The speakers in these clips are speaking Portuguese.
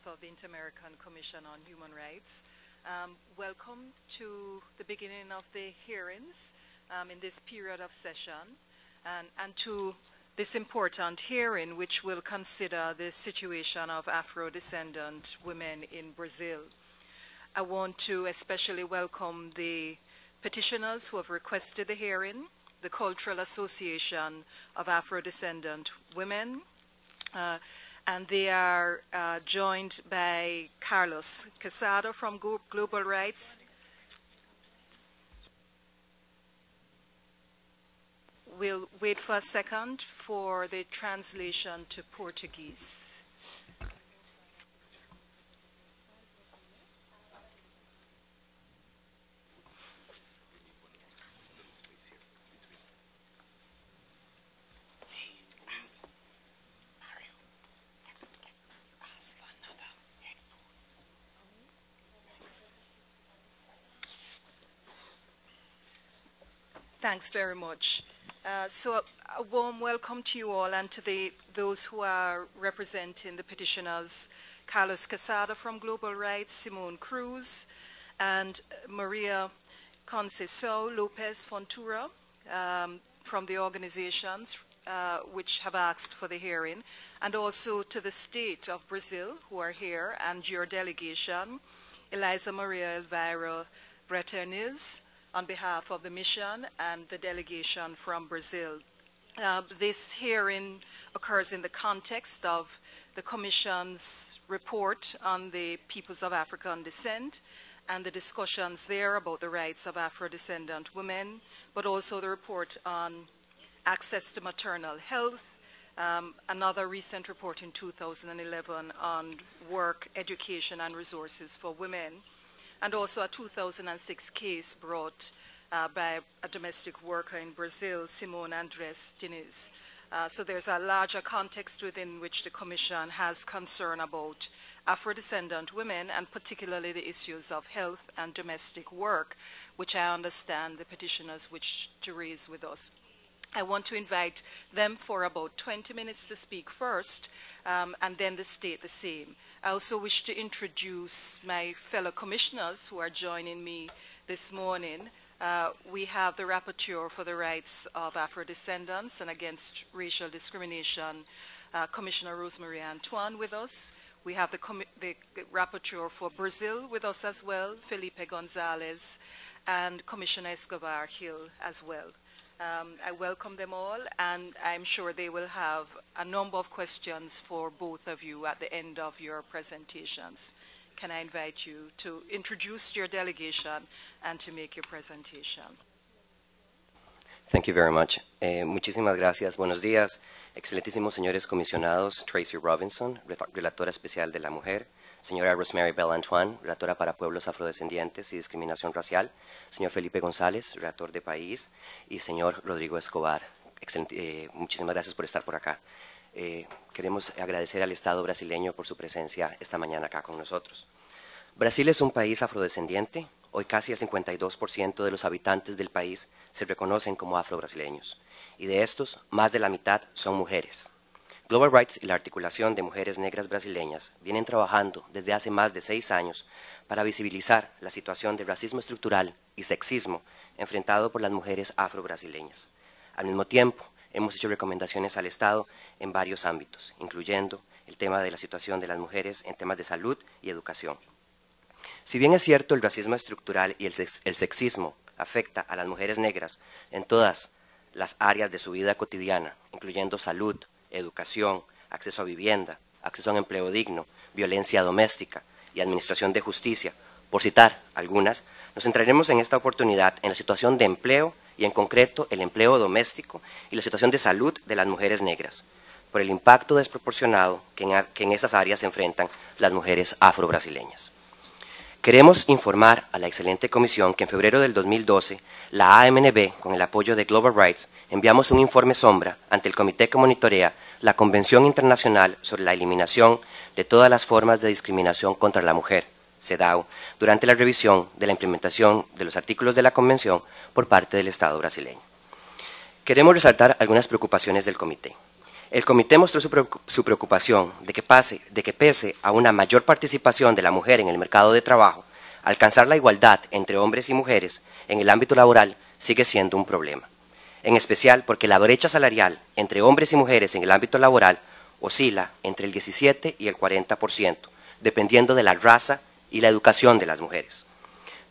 behalf of the Inter-American Commission on Human Rights. Welcome to the beginning of the hearings in this period of session and to this important hearing which will consider the situation of Afro-descendant women in Brazil. I want to especially welcome the petitioners who have requested the hearing, the Cultural Association of Afro-Descendant Women, and they are joined by Carlos Quesada from Global Rights. We'll wait for a second for the translation to Portuguese. Thanks very much. So a warm welcome to you all and to those who are representing the petitioners, Carlos Quesada from Global Rights, Simone Cruz, and Maria Conceição Lopez Fontoura from the organizations which have asked for the hearing, and also to the state of Brazil who are here, and your delegation, Eliza Maria Elvira Breterniz, on behalf of the mission and the delegation from Brazil. This hearing occurs in the context of the Commission's report on the peoples of African descent and the discussions there about the rights of Afro-descendant women, but also the report on access to maternal health, another recent report in 2011 on work, education, and resources for women, and also a 2006 case brought by a domestic worker in Brazil, Simone Andres Diniz. So there's a larger context within which the Commission has concern about Afro-descendant women, and particularly the issues of health and domestic work, which I understand the petitioners wish to raise with us. I want to invite them for about 20 minutes to speak first, and then the state the same. I also wish to introduce my fellow commissioners who are joining me this morning. We have the Rapporteur for the Rights of Afro-Descendants and Against Racial Discrimination, Commissioner Rosemary Antoine, with us. We have the Rapporteur for Brazil with us as well, Felipe Gonzalez, and Commissioner Escobar Hill as well. I welcome them all, and I'm sure they will have a number of questions for both of you at the end of your presentations. Can I invite you to introduce your delegation and to make your presentation? Thank you very much. Muchísimas gracias. Buenos días, excelentísimos señores comisionados, Tracy Robinson, relatora especial de la mujer, señora Rosemary Bell Antoine, relatora para pueblos afrodescendientes y discriminación racial, señor Felipe González, relator de país, y señor Rodrigo Escobar. Muchísimas gracias por estar por acá. Queremos agradecer al Estado brasileño por su presencia esta mañana acá con nosotros. Brasil es un país afrodescendiente. Hoy casi el 52% de los habitantes del país se reconocen como afrobrasileños, y de estos, más de la mitad son mujeres. Global Rights y la Articulación de Mujeres Negras Brasileñas vienen trabajando desde hace más de 6 años para visibilizar la situación de racismo estructural y sexismo enfrentado por las mujeres afrobrasileñas. Al mismo tiempo, hemos hecho recomendaciones al Estado en varios ámbitos, incluyendo el tema de la situación de las mujeres en temas de salud y educación. Si bien es cierto, el racismo estructural y el sexismo afecta a las mujeres negras en todas las áreas de su vida cotidiana, incluyendo salud, educación, acceso a vivienda, acceso a un empleo digno, violencia doméstica y administración de justicia, por citar algunas, nos centraremos en esta oportunidad en la situación de empleo y en concreto el empleo doméstico y la situación de salud de las mujeres negras, por el impacto desproporcionado que en esas áreas se enfrentan las mujeres afrobrasileñas. Queremos informar a la excelente comisión que en febrero del 2012, la AMNB, con el apoyo de Global Rights, enviamos un informe sombra ante el comité que monitorea la Convención Internacional sobre la Eliminación de todas las formas de discriminación contra la mujer, CEDAW, durante la revisión de la implementación de los artículos de la Convención por parte del Estado brasileño. Queremos resaltar algunas preocupaciones del comité. El comité mostró su preocupación de que pese a una mayor participación de la mujer en el mercado de trabajo, alcanzar la igualdad entre hombres y mujeres en el ámbito laboral sigue siendo un problema, en especial porque la brecha salarial entre hombres y mujeres en el ámbito laboral oscila entre el 17 y el 40%, dependiendo de la raza y la educación de las mujeres.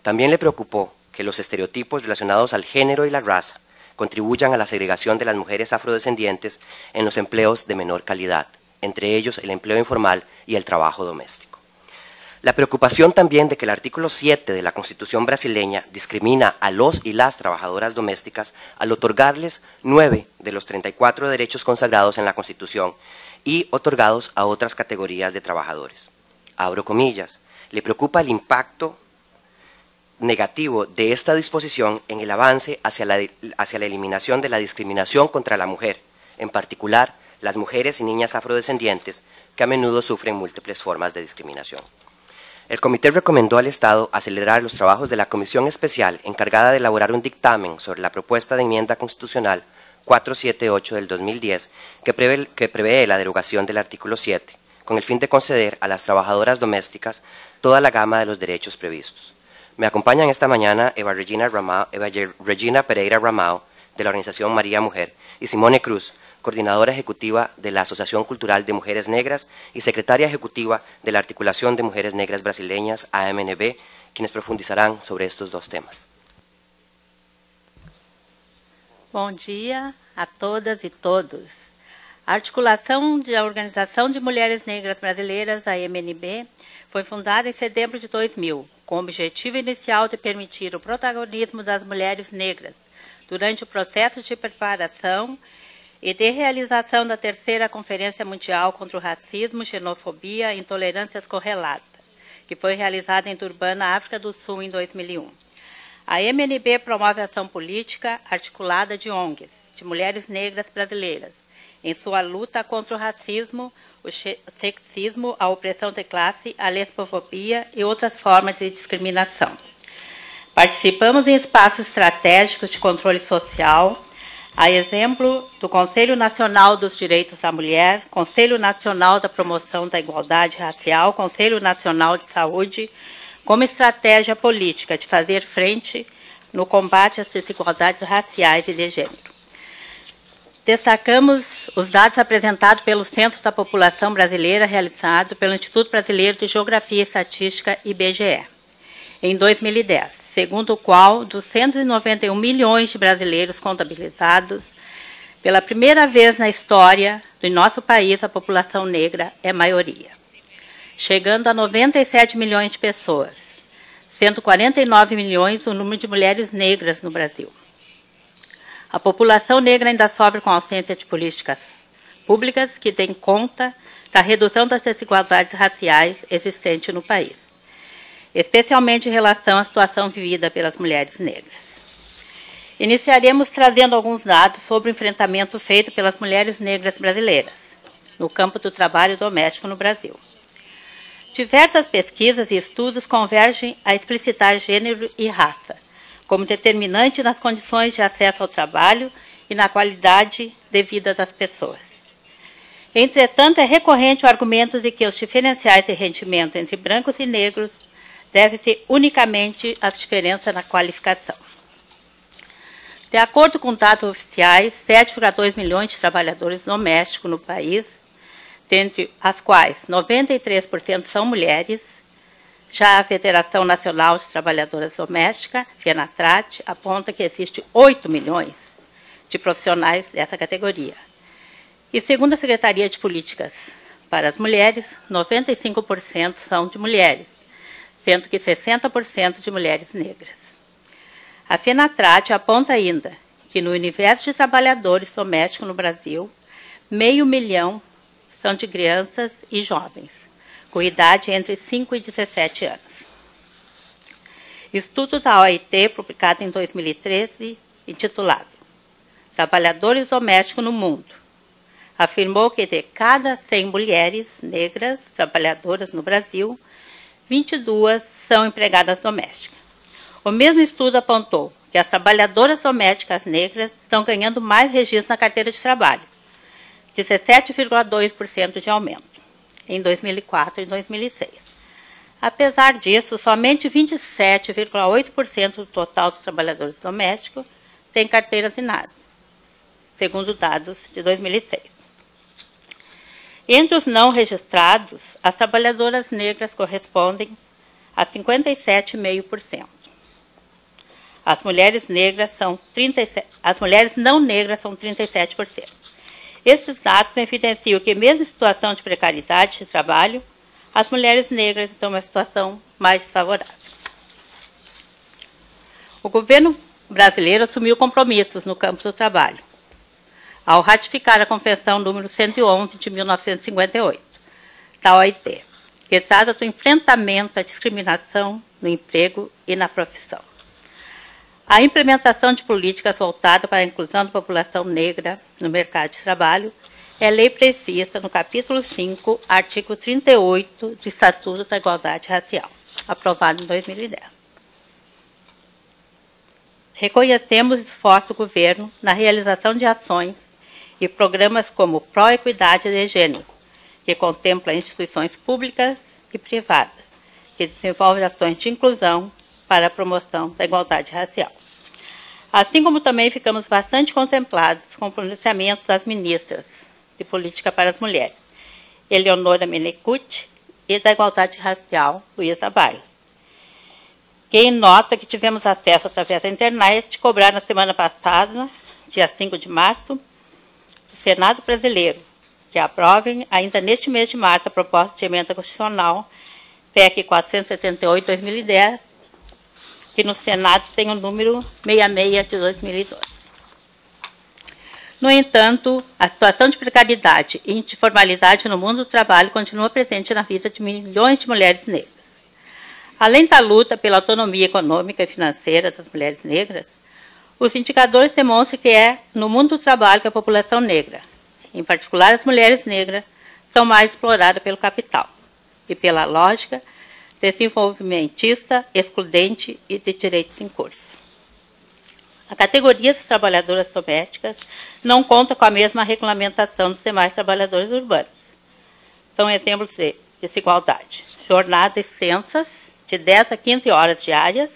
También le preocupó que los estereotipos relacionados al género y la raza contribuyan a la segregación de las mujeres afrodescendientes en los empleos de menor calidad, entre ellos el empleo informal y el trabajo doméstico. La preocupación también de que el artículo 7 de la Constitución brasileña discrimina a los y las trabajadoras domésticas al otorgarles 9 de los 34 derechos consagrados en la Constitución y otorgados a otras categorías de trabajadores. Abro comillas, le preocupa el impacto negativo de esta disposición en el avance hacia la eliminación de la discriminación contra la mujer, en particular las mujeres y niñas afrodescendientes que a menudo sufren múltiples formas de discriminación. El comité recomendó al Estado acelerar los trabajos de la Comisión Especial encargada de elaborar un dictamen sobre la propuesta de enmienda constitucional 478 del 2010 que prevé la derogación del artículo 7, con el fin de conceder a las trabajadoras domésticas toda la gama de los derechos previstos. Me acompañan esta mañana Eva Regina Pereira Ramao, de la Organización María Mujer, y Simone Cruz, coordinadora ejecutiva de la Asociación Cultural de Mujeres Negras y secretaria ejecutiva de la Articulación de Mujeres Negras Brasileñas, AMNB, quienes profundizarán sobre estos dos temas. Bom dia a todas e todos. A Articulação da Organização de Mulheres Negras Brasileiras, a AMNB, foi fundada em setembro de 2000, com o objetivo inicial de permitir o protagonismo das mulheres negras durante o processo de preparação e de realização da terceira Conferência Mundial contra o Racismo, Xenofobia e Intolerâncias Correlatas, que foi realizada em Durban, na África do Sul, em 2001. A MNB promove ação política articulada de ONGs, de mulheres negras brasileiras, em sua luta contra o racismo, o sexismo, a opressão de classe, a lesbofobia e outras formas de discriminação. Participamos em espaços estratégicos de controle social, a exemplo do Conselho Nacional dos Direitos da Mulher, Conselho Nacional da Promoção da Igualdade Racial, Conselho Nacional de Saúde, como estratégia política de fazer frente no combate às desigualdades raciais e de gênero. Destacamos os dados apresentados pelo Censo da População Brasileira, realizado pelo Instituto Brasileiro de Geografia e Estatística, IBGE, em 2010, segundo o qual, dos 191 milhões de brasileiros contabilizados, pela primeira vez na história do nosso país, a população negra é maioria, chegando a 97 milhões de pessoas, sendo 49 milhões o número de mulheres negras no Brasil. A população negra ainda sofre com a ausência de políticas públicas que deem conta da redução das desigualdades raciais existentes no país, especialmente em relação à situação vivida pelas mulheres negras. Iniciaremos trazendo alguns dados sobre o enfrentamento feito pelas mulheres negras brasileiras no campo do trabalho doméstico no Brasil. Diversas pesquisas e estudos convergem a explicitar gênero e raça como determinante nas condições de acesso ao trabalho e na qualidade de vida das pessoas. Entretanto, é recorrente o argumento de que os diferenciais de rendimento entre brancos e negros deve-se unicamente às diferenças na qualificação. De acordo com dados oficiais, 7,2 milhões de trabalhadores domésticos no país, dentre as quais 93% são mulheres. Já a Federação Nacional de Trabalhadoras Domésticas, FENATRAT, aponta que existe 8 milhões de profissionais dessa categoria. E segundo a Secretaria de Políticas para as Mulheres, 95% são de mulheres, sendo que 60% de mulheres negras. A FENATRAT aponta ainda que no universo de trabalhadores domésticos no Brasil, 500 mil são de crianças e jovens, com idade entre 5 e 17 anos. Estudo da OIT, publicado em 2013, intitulado Trabalhadores Domésticos no Mundo, afirmou que de cada 100 mulheres negras trabalhadoras no Brasil, 22 são empregadas domésticas. O mesmo estudo apontou que as trabalhadoras domésticas negras estão ganhando mais registro na carteira de trabalho, 17,2% de aumento em 2004 e 2006. Apesar disso, somente 27,8% do total dos trabalhadores domésticos tem carteira assinada, segundo dados de 2006. Entre os não registrados, as trabalhadoras negras correspondem a 57,5%. As mulheres não negras são 37%. Esses dados evidenciam que, mesmo em situação de precariedade de trabalho, as mulheres negras estão em uma situação mais desfavorável. O governo brasileiro assumiu compromissos no campo do trabalho, ao ratificar a Convenção número 111 de 1958, da OIT, que trata do enfrentamento à discriminação no emprego e na profissão. A implementação de políticas voltadas para a inclusão da população negra no mercado de trabalho é lei prevista no capítulo 5, artigo 38 do Estatuto da Igualdade Racial, aprovado em 2010. Reconhecemos o esforço do governo na realização de ações e programas como Pró-Equidade de Gênero, que contempla instituições públicas e privadas, que desenvolvem ações de inclusão para a promoção da igualdade racial. Assim como também ficamos bastante contemplados com o pronunciamento das ministras de Política para as Mulheres, Eleonora Menecute, e da Igualdade Racial, Luísa Baio. Quem nota que tivemos acesso através da internet, cobrar na semana passada, dia 5 de março, do Senado Brasileiro, que aprovem, ainda neste mês de março, a proposta de emenda constitucional PEC 478/2010, que no Senado tem o número 66 de 2012. No entanto, a situação de precariedade e informalidade no mundo do trabalho continua presente na vida de milhões de mulheres negras. Além da luta pela autonomia econômica e financeira das mulheres negras, os indicadores demonstram que é no mundo do trabalho que a população negra, em particular as mulheres negras, são mais exploradas pelo capital e pela lógica desenvolvimentista, excludente e de direitos em curso. A categoria das trabalhadoras domésticas não conta com a mesma regulamentação dos demais trabalhadores urbanos. São exemplos de desigualdade. Jornadas extensas, de 10 a 15 horas diárias,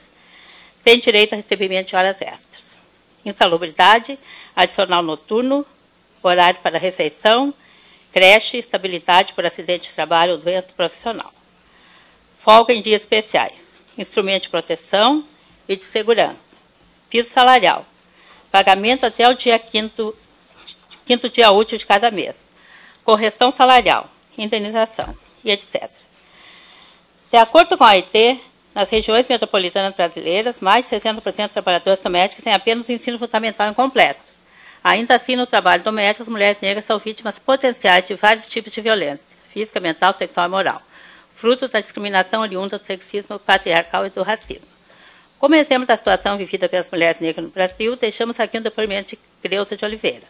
sem direito a recebimento de horas extras. Insalubridade, adicional noturno, horário para refeição, creche, estabilidade por acidente de trabalho ou doença profissional. Folga em dias especiais, instrumento de proteção e de segurança, piso salarial, pagamento até o dia quinto dia útil de cada mês, correção salarial, indenização e etc. De acordo com a OIT, nas regiões metropolitanas brasileiras, mais de 60% dos trabalhadores domésticos têm apenas o ensino fundamental incompleto. Ainda assim, no trabalho doméstico, as mulheres negras são vítimas potenciais de vários tipos de violência, física, mental, sexual e moral, fruto da discriminação oriunda do sexismo patriarcal e do racismo. Como exemplo da situação vivida pelas mulheres negras no Brasil, deixamos aqui um depoimento de Creuza de Oliveira,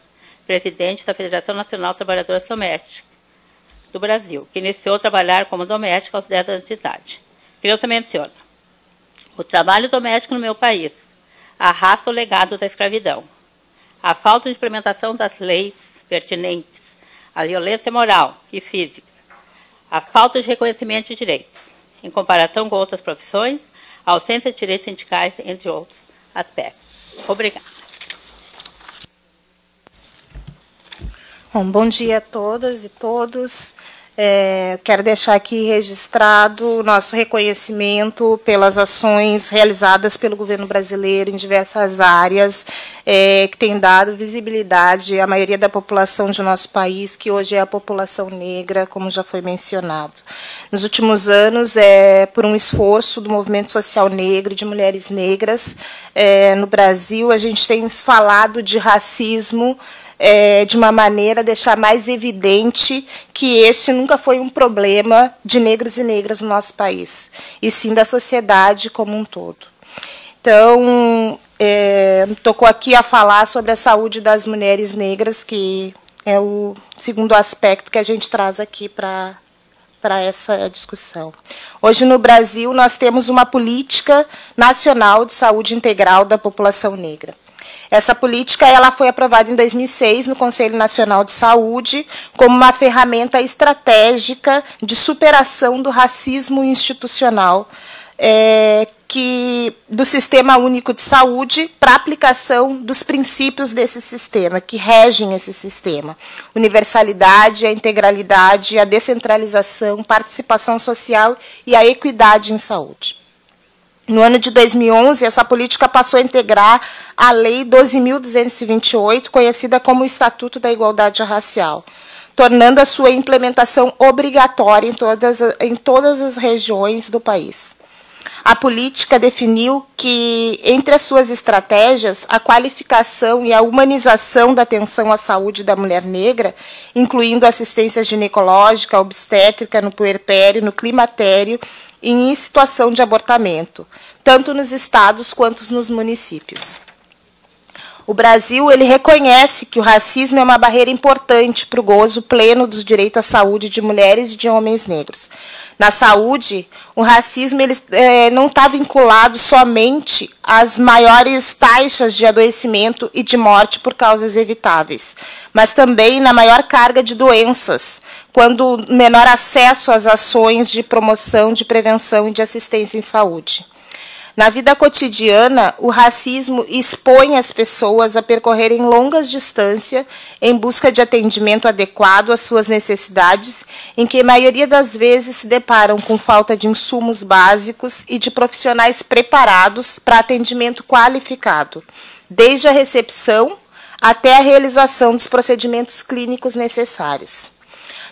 presidente da Federação Nacional de Trabalhadoras Domésticas do Brasil, que iniciou a trabalhar como doméstica aos 10 anos de idade. Creuza menciona: o trabalho doméstico no meu país arrasta o legado da escravidão. A falta de implementação das leis pertinentes, a violência moral e física, a falta de reconhecimento de direitos, em comparação com outras profissões, a ausência de direitos sindicais, entre outros aspectos. Obrigada. Bom dia a todas e todos. Quero deixar aqui registrado o nosso reconhecimento pelas ações realizadas pelo governo brasileiro em diversas áreas, que tem dado visibilidade à maioria da população de nosso país, que hoje é a população negra, como já foi mencionado. Nos últimos anos, por um esforço do movimento social negro e de mulheres negras, no Brasil, a gente tem falado de racismo, de uma maneira a deixar mais evidente que este nunca foi um problema de negros e negras no nosso país, e sim da sociedade como um todo. Então, tocou aqui a falar sobre a saúde das mulheres negras, que é o segundo aspecto que a gente traz aqui para essa discussão. Hoje, no Brasil, nós temos uma política nacional de saúde integral da população negra. Essa política ela foi aprovada em 2006 no Conselho Nacional de Saúde como uma ferramenta estratégica de superação do racismo institucional do Sistema Único de Saúde para a aplicação dos princípios desse sistema, que regem esse sistema. Universalidade, a integralidade, a descentralização, participação social e a equidade em saúde. No ano de 2011, essa política passou a integrar a Lei 12.228, conhecida como Estatuto da Igualdade Racial, tornando a sua implementação obrigatória em todas as regiões do país. A política definiu que, entre as suas estratégias, a qualificação e a humanização da atenção à saúde da mulher negra, incluindo assistência ginecológica, obstétrica, no puerpério, no climatério e em situação de abortamento, tanto nos estados quanto nos municípios. O Brasil ele reconhece que o racismo é uma barreira importante para o gozo pleno dos direitos à saúde de mulheres e de homens negros. Na saúde, o racismo ele, não está vinculado somente às maiores taxas de adoecimento e de morte por causas evitáveis, mas também na maior carga de doenças, quando menor acesso às ações de promoção, de prevenção e de assistência em saúde. Na vida cotidiana, o racismo expõe as pessoas a percorrerem longas distâncias em busca de atendimento adequado às suas necessidades, em que a maioria das vezes se deparam com falta de insumos básicos e de profissionais preparados para atendimento qualificado, desde a recepção até a realização dos procedimentos clínicos necessários.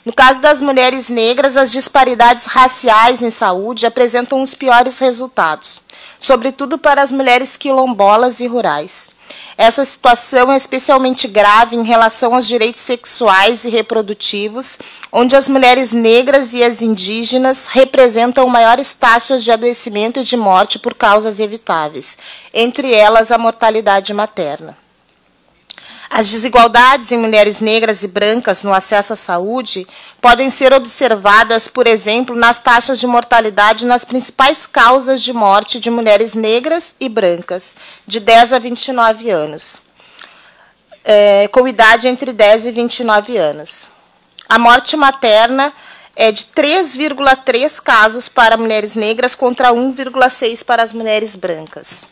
No caso das mulheres negras, as disparidades raciais em saúde apresentam os piores resultados, sobretudo para as mulheres quilombolas e rurais. Essa situação é especialmente grave em relação aos direitos sexuais e reprodutivos, onde as mulheres negras e as indígenas representam maiores taxas de adoecimento e de morte por causas evitáveis, entre elas a mortalidade materna. As desigualdades em mulheres negras e brancas no acesso à saúde podem ser observadas, por exemplo, nas taxas de mortalidade nas principais causas de morte de mulheres negras e brancas, de 10 a 29 anos, com idade entre 10 e 29 anos. A morte materna é de 3,3 casos para mulheres negras contra 1,6 para as mulheres brancas.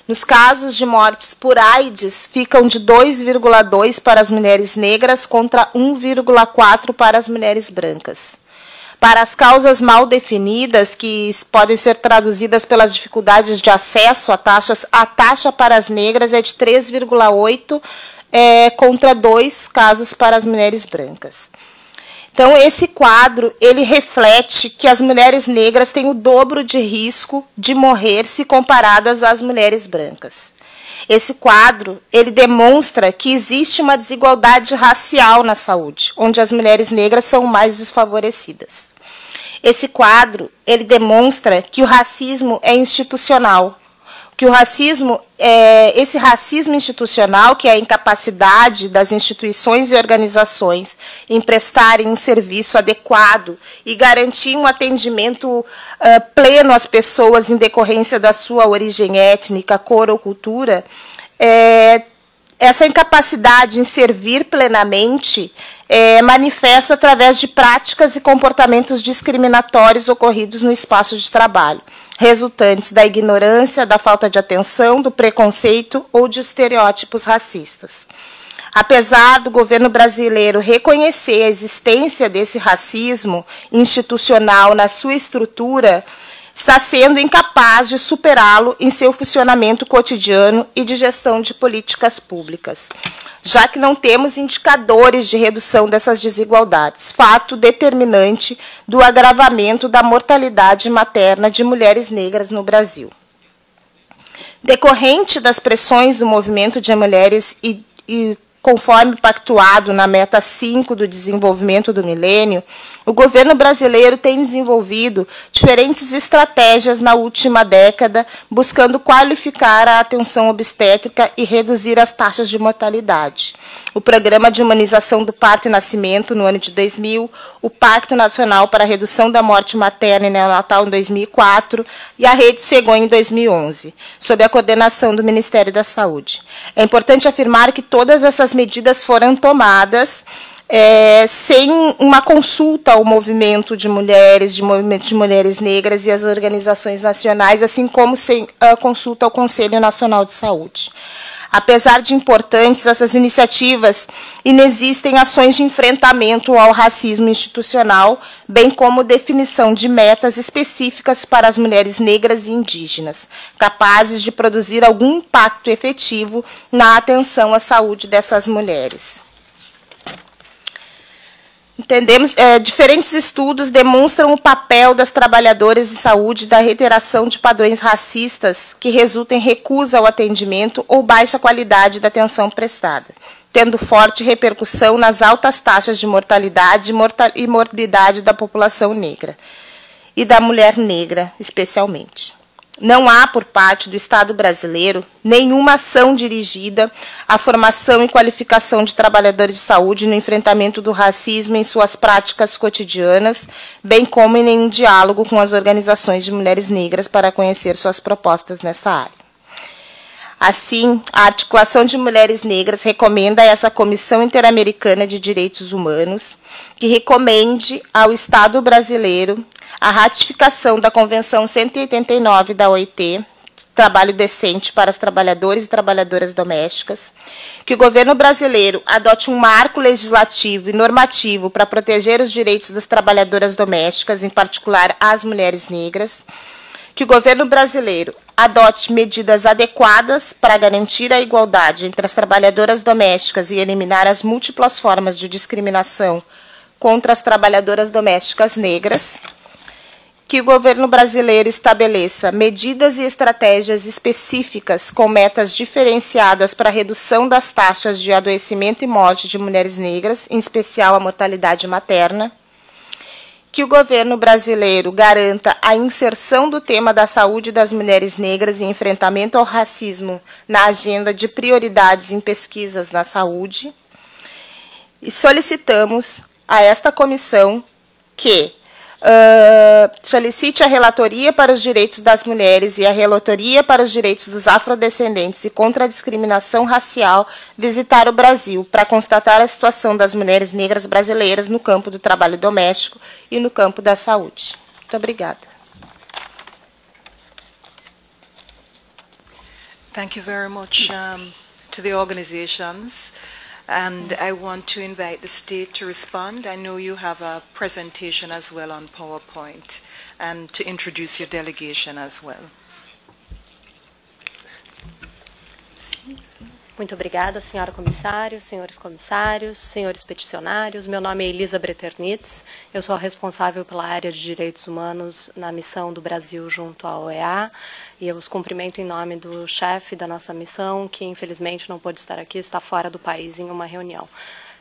Nos casos de mortes por AIDS, ficam de 2,2 para as mulheres negras contra 1,4 para as mulheres brancas. Para as causas mal definidas, que podem ser traduzidas pelas dificuldades de acesso a taxa para as negras é de 3,8 contra 2 casos para as mulheres brancas. Então, esse quadro, ele reflete que as mulheres negras têm o dobro de risco de morrer se comparadas às mulheres brancas. Esse quadro, ele demonstra que existe uma desigualdade racial na saúde, onde as mulheres negras são mais desfavorecidas. Esse quadro, ele demonstra que o racismo é institucional, que o racismo, esse racismo institucional, que é a incapacidade das instituições e organizações em prestarem um serviço adequado e garantir um atendimento pleno às pessoas em decorrência da sua origem étnica, cor ou cultura, essa incapacidade em servir plenamente manifesta através de práticas e comportamentos discriminatórios ocorridos no espaço de trabalho, resultantes da ignorância, da falta de atenção, do preconceito ou de estereótipos racistas. Apesar do governo brasileiro reconhecer a existência desse racismo institucional na sua estrutura, está sendo incapaz de superá-lo em seu funcionamento cotidiano e de gestão de políticas públicas, já que não temos indicadores de redução dessas desigualdades, fato determinante do agravamento da mortalidade materna de mulheres negras no Brasil. Decorrente das pressões do movimento de mulheres e conforme pactuado na meta 5 do desenvolvimento do milênio, O governo brasileiro tem desenvolvido diferentes estratégias na última década, buscando qualificar a atenção obstétrica e reduzir as taxas de mortalidade. O Programa de Humanização do Parto e Nascimento, no ano de 2000, o Pacto Nacional para a Redução da Morte Materna e Neonatal, em 2004, e a Rede Cegonha, em 2011, sob a coordenação do Ministério da Saúde. É importante afirmar que todas essas medidas foram tomadas sem uma consulta ao movimento de mulheres, movimento de mulheres negras e as organizações nacionais, assim como sem consulta ao Conselho Nacional de Saúde. Apesar de importantes, essas iniciativas inexistem ações de enfrentamento ao racismo institucional, bem como definição de metas específicas para as mulheres negras e indígenas, capazes de produzir algum impacto efetivo na atenção à saúde dessas mulheres. Entendemos, diferentes estudos demonstram o papel das trabalhadoras de saúde da reiteração de padrões racistas que resultam em recusa ao atendimento ou baixa qualidade da atenção prestada, tendo forte repercussão nas altas taxas de mortalidade e morbidade da população negra e da mulher negra, especialmente. Não há, por parte do Estado brasileiro, nenhuma ação dirigida à formação e qualificação de trabalhadores de saúde no enfrentamento do racismo em suas práticas cotidianas, bem como em nenhum diálogo com as organizações de mulheres negras para conhecer suas propostas nessa área. Assim, a Articulação de Mulheres Negras recomenda a essa Comissão Interamericana de Direitos Humanos que recomende ao Estado brasileiro a ratificação da Convenção 189 da OIT, Trabalho Decente para os Trabalhadores e Trabalhadoras Domésticas, que o governo brasileiro adote um marco legislativo e normativo para proteger os direitos das trabalhadoras domésticas, em particular as mulheres negras, que o governo brasileiro adote medidas adequadas para garantir a igualdade entre as trabalhadoras domésticas e eliminar as múltiplas formas de discriminação contra as trabalhadoras domésticas negras, que o governo brasileiro estabeleça medidas e estratégias específicas com metas diferenciadas para a redução das taxas de adoecimento e morte de mulheres negras, em especial a mortalidade materna, que o governo brasileiro garanta a inserção do tema da saúde das mulheres negras e enfrentamento ao racismo na agenda de prioridades em pesquisas na saúde, e solicitamos a esta comissão que solicite a relatoria para os direitos das mulheres e a relatoria para os direitos dos afrodescendentes e contra a discriminação racial visitar o Brasil para constatar a situação das mulheres negras brasileiras no campo do trabalho doméstico e no campo da saúde. Muito obrigada. Thank you very much to the organizations. And I want to invite the state to respond. I know you have a presentation as well on PowerPoint, and to introduce your delegation as well. Muito obrigada, senhora comissário, senhores peticionários. Meu nome é Elisa Breternitz, eu sou a responsável pela área de direitos humanos na missão do Brasil junto à OEA, e eu os cumprimento em nome do chefe da nossa missão, que infelizmente não pôde estar aqui, está fora do país em uma reunião.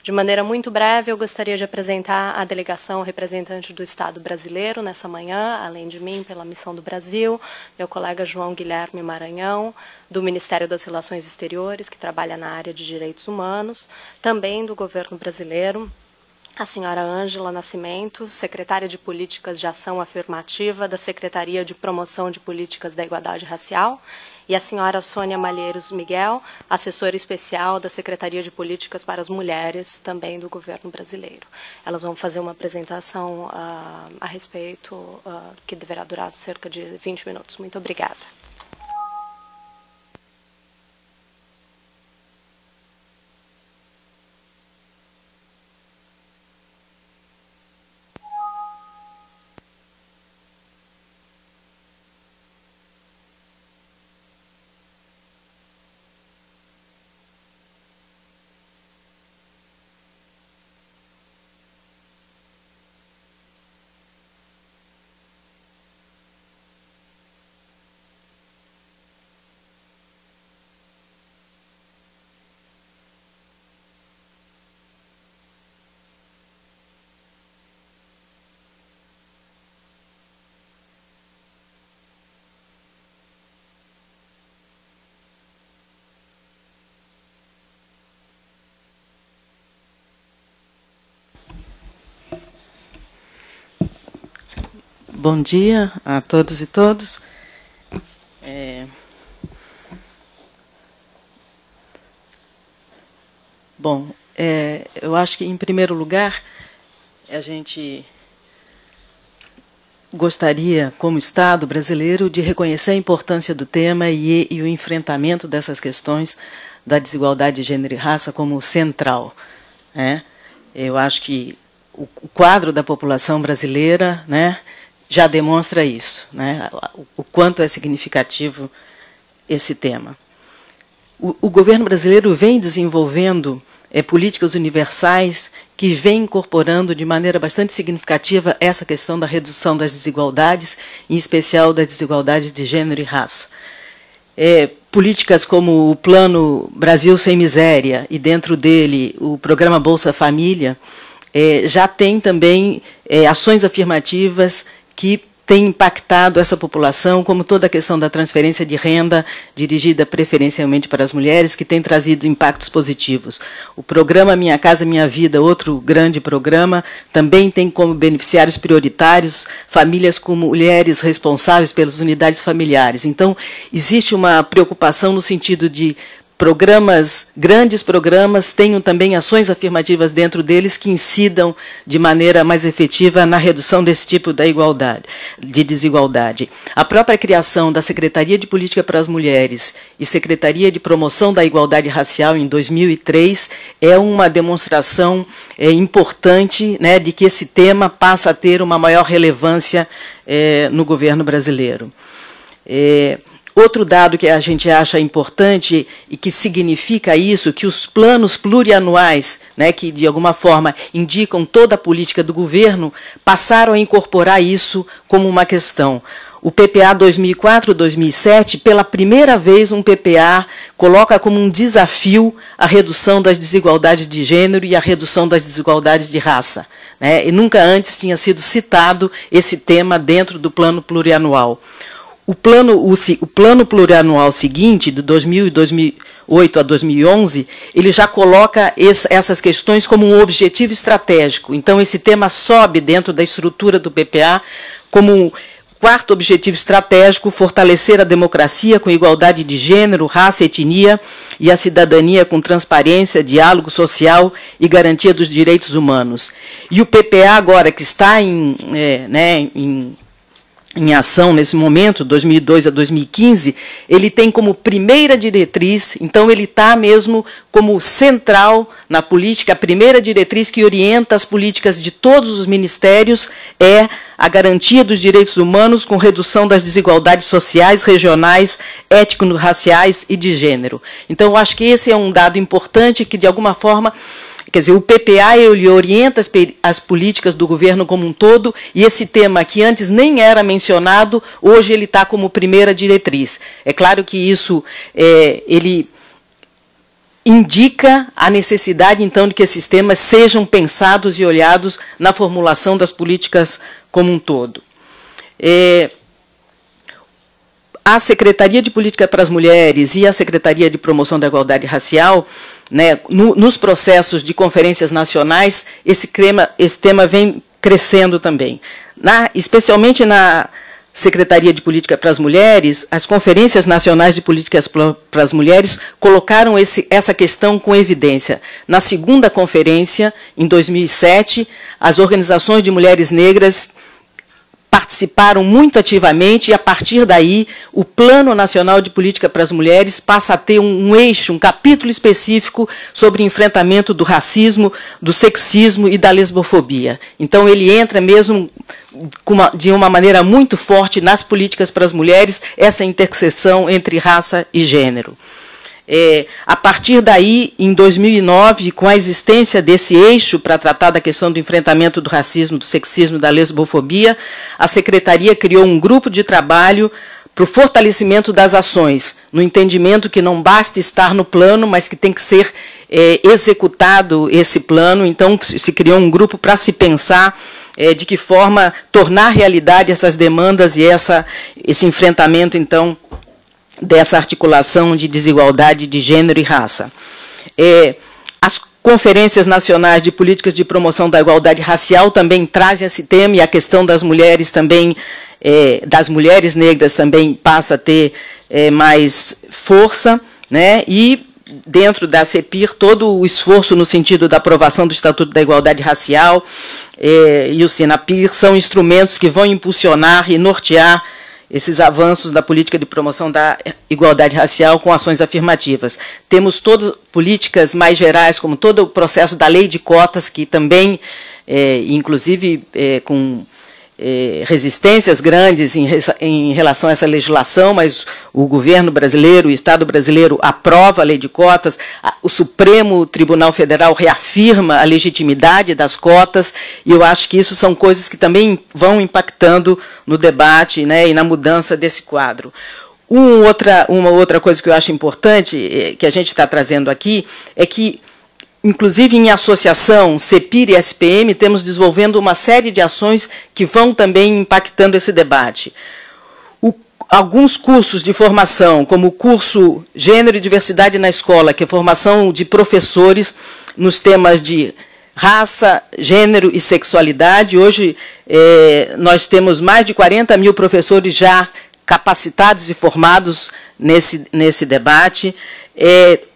De maneira muito breve, eu gostaria de apresentar a delegação representante do Estado brasileiro nessa manhã, além de mim, pela Missão do Brasil, meu colega João Guilherme Maranhão, do Ministério das Relações Exteriores, que trabalha na área de direitos humanos, também do governo brasileiro, a senhora Ângela Nascimento, secretária de Políticas de Ação Afirmativa da Secretaria de Promoção de Políticas da Igualdade Racial, e a senhora Sônia Malheiros Miguel, assessora especial da Secretaria de Políticas para as Mulheres, também do governo brasileiro. Elas vão fazer uma apresentação a respeito, que deverá durar cerca de 20 minutos. Muito obrigada. Bom dia a todos e todas. Eu acho que, em primeiro lugar, a gente gostaria, como Estado brasileiro, de reconhecer a importância do tema e o enfrentamento dessas questões da desigualdade de gênero e raça como central. Eu acho que o quadro da população brasileira, já demonstra isso, o quanto é significativo esse tema. O governo brasileiro vem desenvolvendo políticas universais que vêm incorporando de maneira bastante significativa essa questão da redução das desigualdades, em especial das desigualdades de gênero e raça. Políticas como o Plano Brasil Sem Miséria e, dentro dele, o Programa Bolsa Família, já tem também ações afirmativas que têm impactado essa população, como toda a questão da transferência de renda, dirigida preferencialmente para as mulheres, que tem trazido impactos positivos. O programa Minha Casa Minha Vida, outro grande programa, também tem como beneficiários prioritários famílias com mulheres responsáveis pelas unidades familiares. Então, existe uma preocupação no sentido de grandes programas, tenham também ações afirmativas dentro deles que incidam de maneira mais efetiva na redução desse tipo de desigualdade. A própria criação da Secretaria de Política para as Mulheres e Secretaria de Promoção da Igualdade Racial em 2003 é uma demonstração importante, de que esse tema passa a ter uma maior relevância no governo brasileiro. Outro dado que a gente acha importante e que significa isso, que os planos plurianuais, que de alguma forma indicam toda a política do governo, passaram a incorporar isso como uma questão. O PPA 2004-2007, pela primeira vez, um PPA coloca como um desafio a redução das desigualdades de gênero e a redução das desigualdades de raça. E nunca antes tinha sido citado esse tema dentro do plano plurianual. O plano plurianual seguinte, de 2008 a 2011, ele já coloca essas questões como um objetivo estratégico. Então, esse tema sobe dentro da estrutura do PPA como um quarto objetivo estratégico: fortalecer a democracia com igualdade de gênero, raça, etnia e a cidadania com transparência, diálogo social e garantia dos direitos humanos. E o PPA agora, que está em ação nesse momento, 2002 a 2015, ele tem como primeira diretriz, então ele está mesmo como central na política, a primeira diretriz que orienta as políticas de todos os ministérios é a garantia dos direitos humanos com redução das desigualdades sociais, regionais, étnico-raciais e de gênero. Então, eu acho que esse é um dado importante que, de alguma forma, quer dizer, o PPA ele orienta as políticas do governo como um todo, e esse tema que antes nem era mencionado, hoje ele está como primeira diretriz. É claro que isso ele indica a necessidade, então, de que esses temas sejam pensados e olhados na formulação das políticas como um todo. A Secretaria de Política para as Mulheres e a Secretaria de Promoção da Igualdade Racial, nos processos de conferências nacionais, esse tema vem crescendo também. Especialmente na Secretaria de Política para as Mulheres, as conferências nacionais de políticas para as mulheres colocaram essa questão com evidência. Na segunda conferência, em 2007, as organizações de mulheres negras participaram muito ativamente, e, a partir daí, o Plano Nacional de Política para as Mulheres passa a ter um eixo, um capítulo específico sobre enfrentamento do racismo, do sexismo e da lesbofobia. Então, ele entra mesmo de uma maneira muito forte nas políticas para as mulheres, essa interseção entre raça e gênero. A partir daí, em 2009, com a existência desse eixo para tratar da questão do enfrentamento do racismo, do sexismo e da lesbofobia, a Secretaria criou um grupo de trabalho para o fortalecimento das ações, no entendimento que não basta estar no plano, mas que tem que ser executado esse plano. Então, se criou um grupo para se pensar de que forma tornar realidade essas demandas e esse enfrentamento, então, dessa articulação de desigualdade de gênero e raça. conferências nacionais de políticas de promoção da igualdade racial também trazem esse tema, e a questão das mulheres também, das mulheres negras também passa a ter mais força, né? E dentro da CEPIR, todo o esforço no sentido da aprovação do Estatuto da Igualdade Racial e o SINAPIR são instrumentos que vão impulsionar e nortear esses avanços da política de promoção da igualdade racial com ações afirmativas. Temos todas políticas mais gerais, como todo o processo da lei de cotas, que também, inclusive com resistências grandes em relação a essa legislação, mas o governo brasileiro, o Estado brasileiro aprova a lei de cotas, o Supremo Tribunal Federal reafirma a legitimidade das cotas, e eu acho que isso são coisas que também vão impactando no debate, né, e na mudança desse quadro. Uma outra coisa que eu acho importante, que a gente está trazendo aqui, é que, inclusive em associação, CEPIR e SPM, temos desenvolvendo uma série de ações que vão também impactando esse debate. Alguns cursos de formação, como o curso Gênero e Diversidade na Escola, que é formação de professores nos temas de raça, gênero e sexualidade. Hoje, nós temos mais de 40 mil professores já capacitados e formados nesse debate.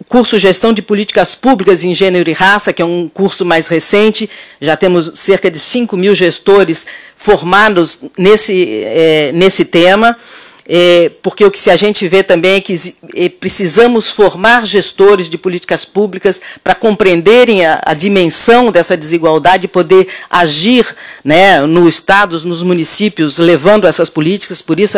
Curso Gestão de Políticas Públicas em Gênero e Raça, que é um curso mais recente, já temos cerca de 5 mil gestores formados nesse tema, porque o que a gente vê também é que precisamos formar gestores de políticas públicas para compreenderem a dimensão dessa desigualdade e poder agir, né, nos estados, nos municípios, levando essas políticas. Por isso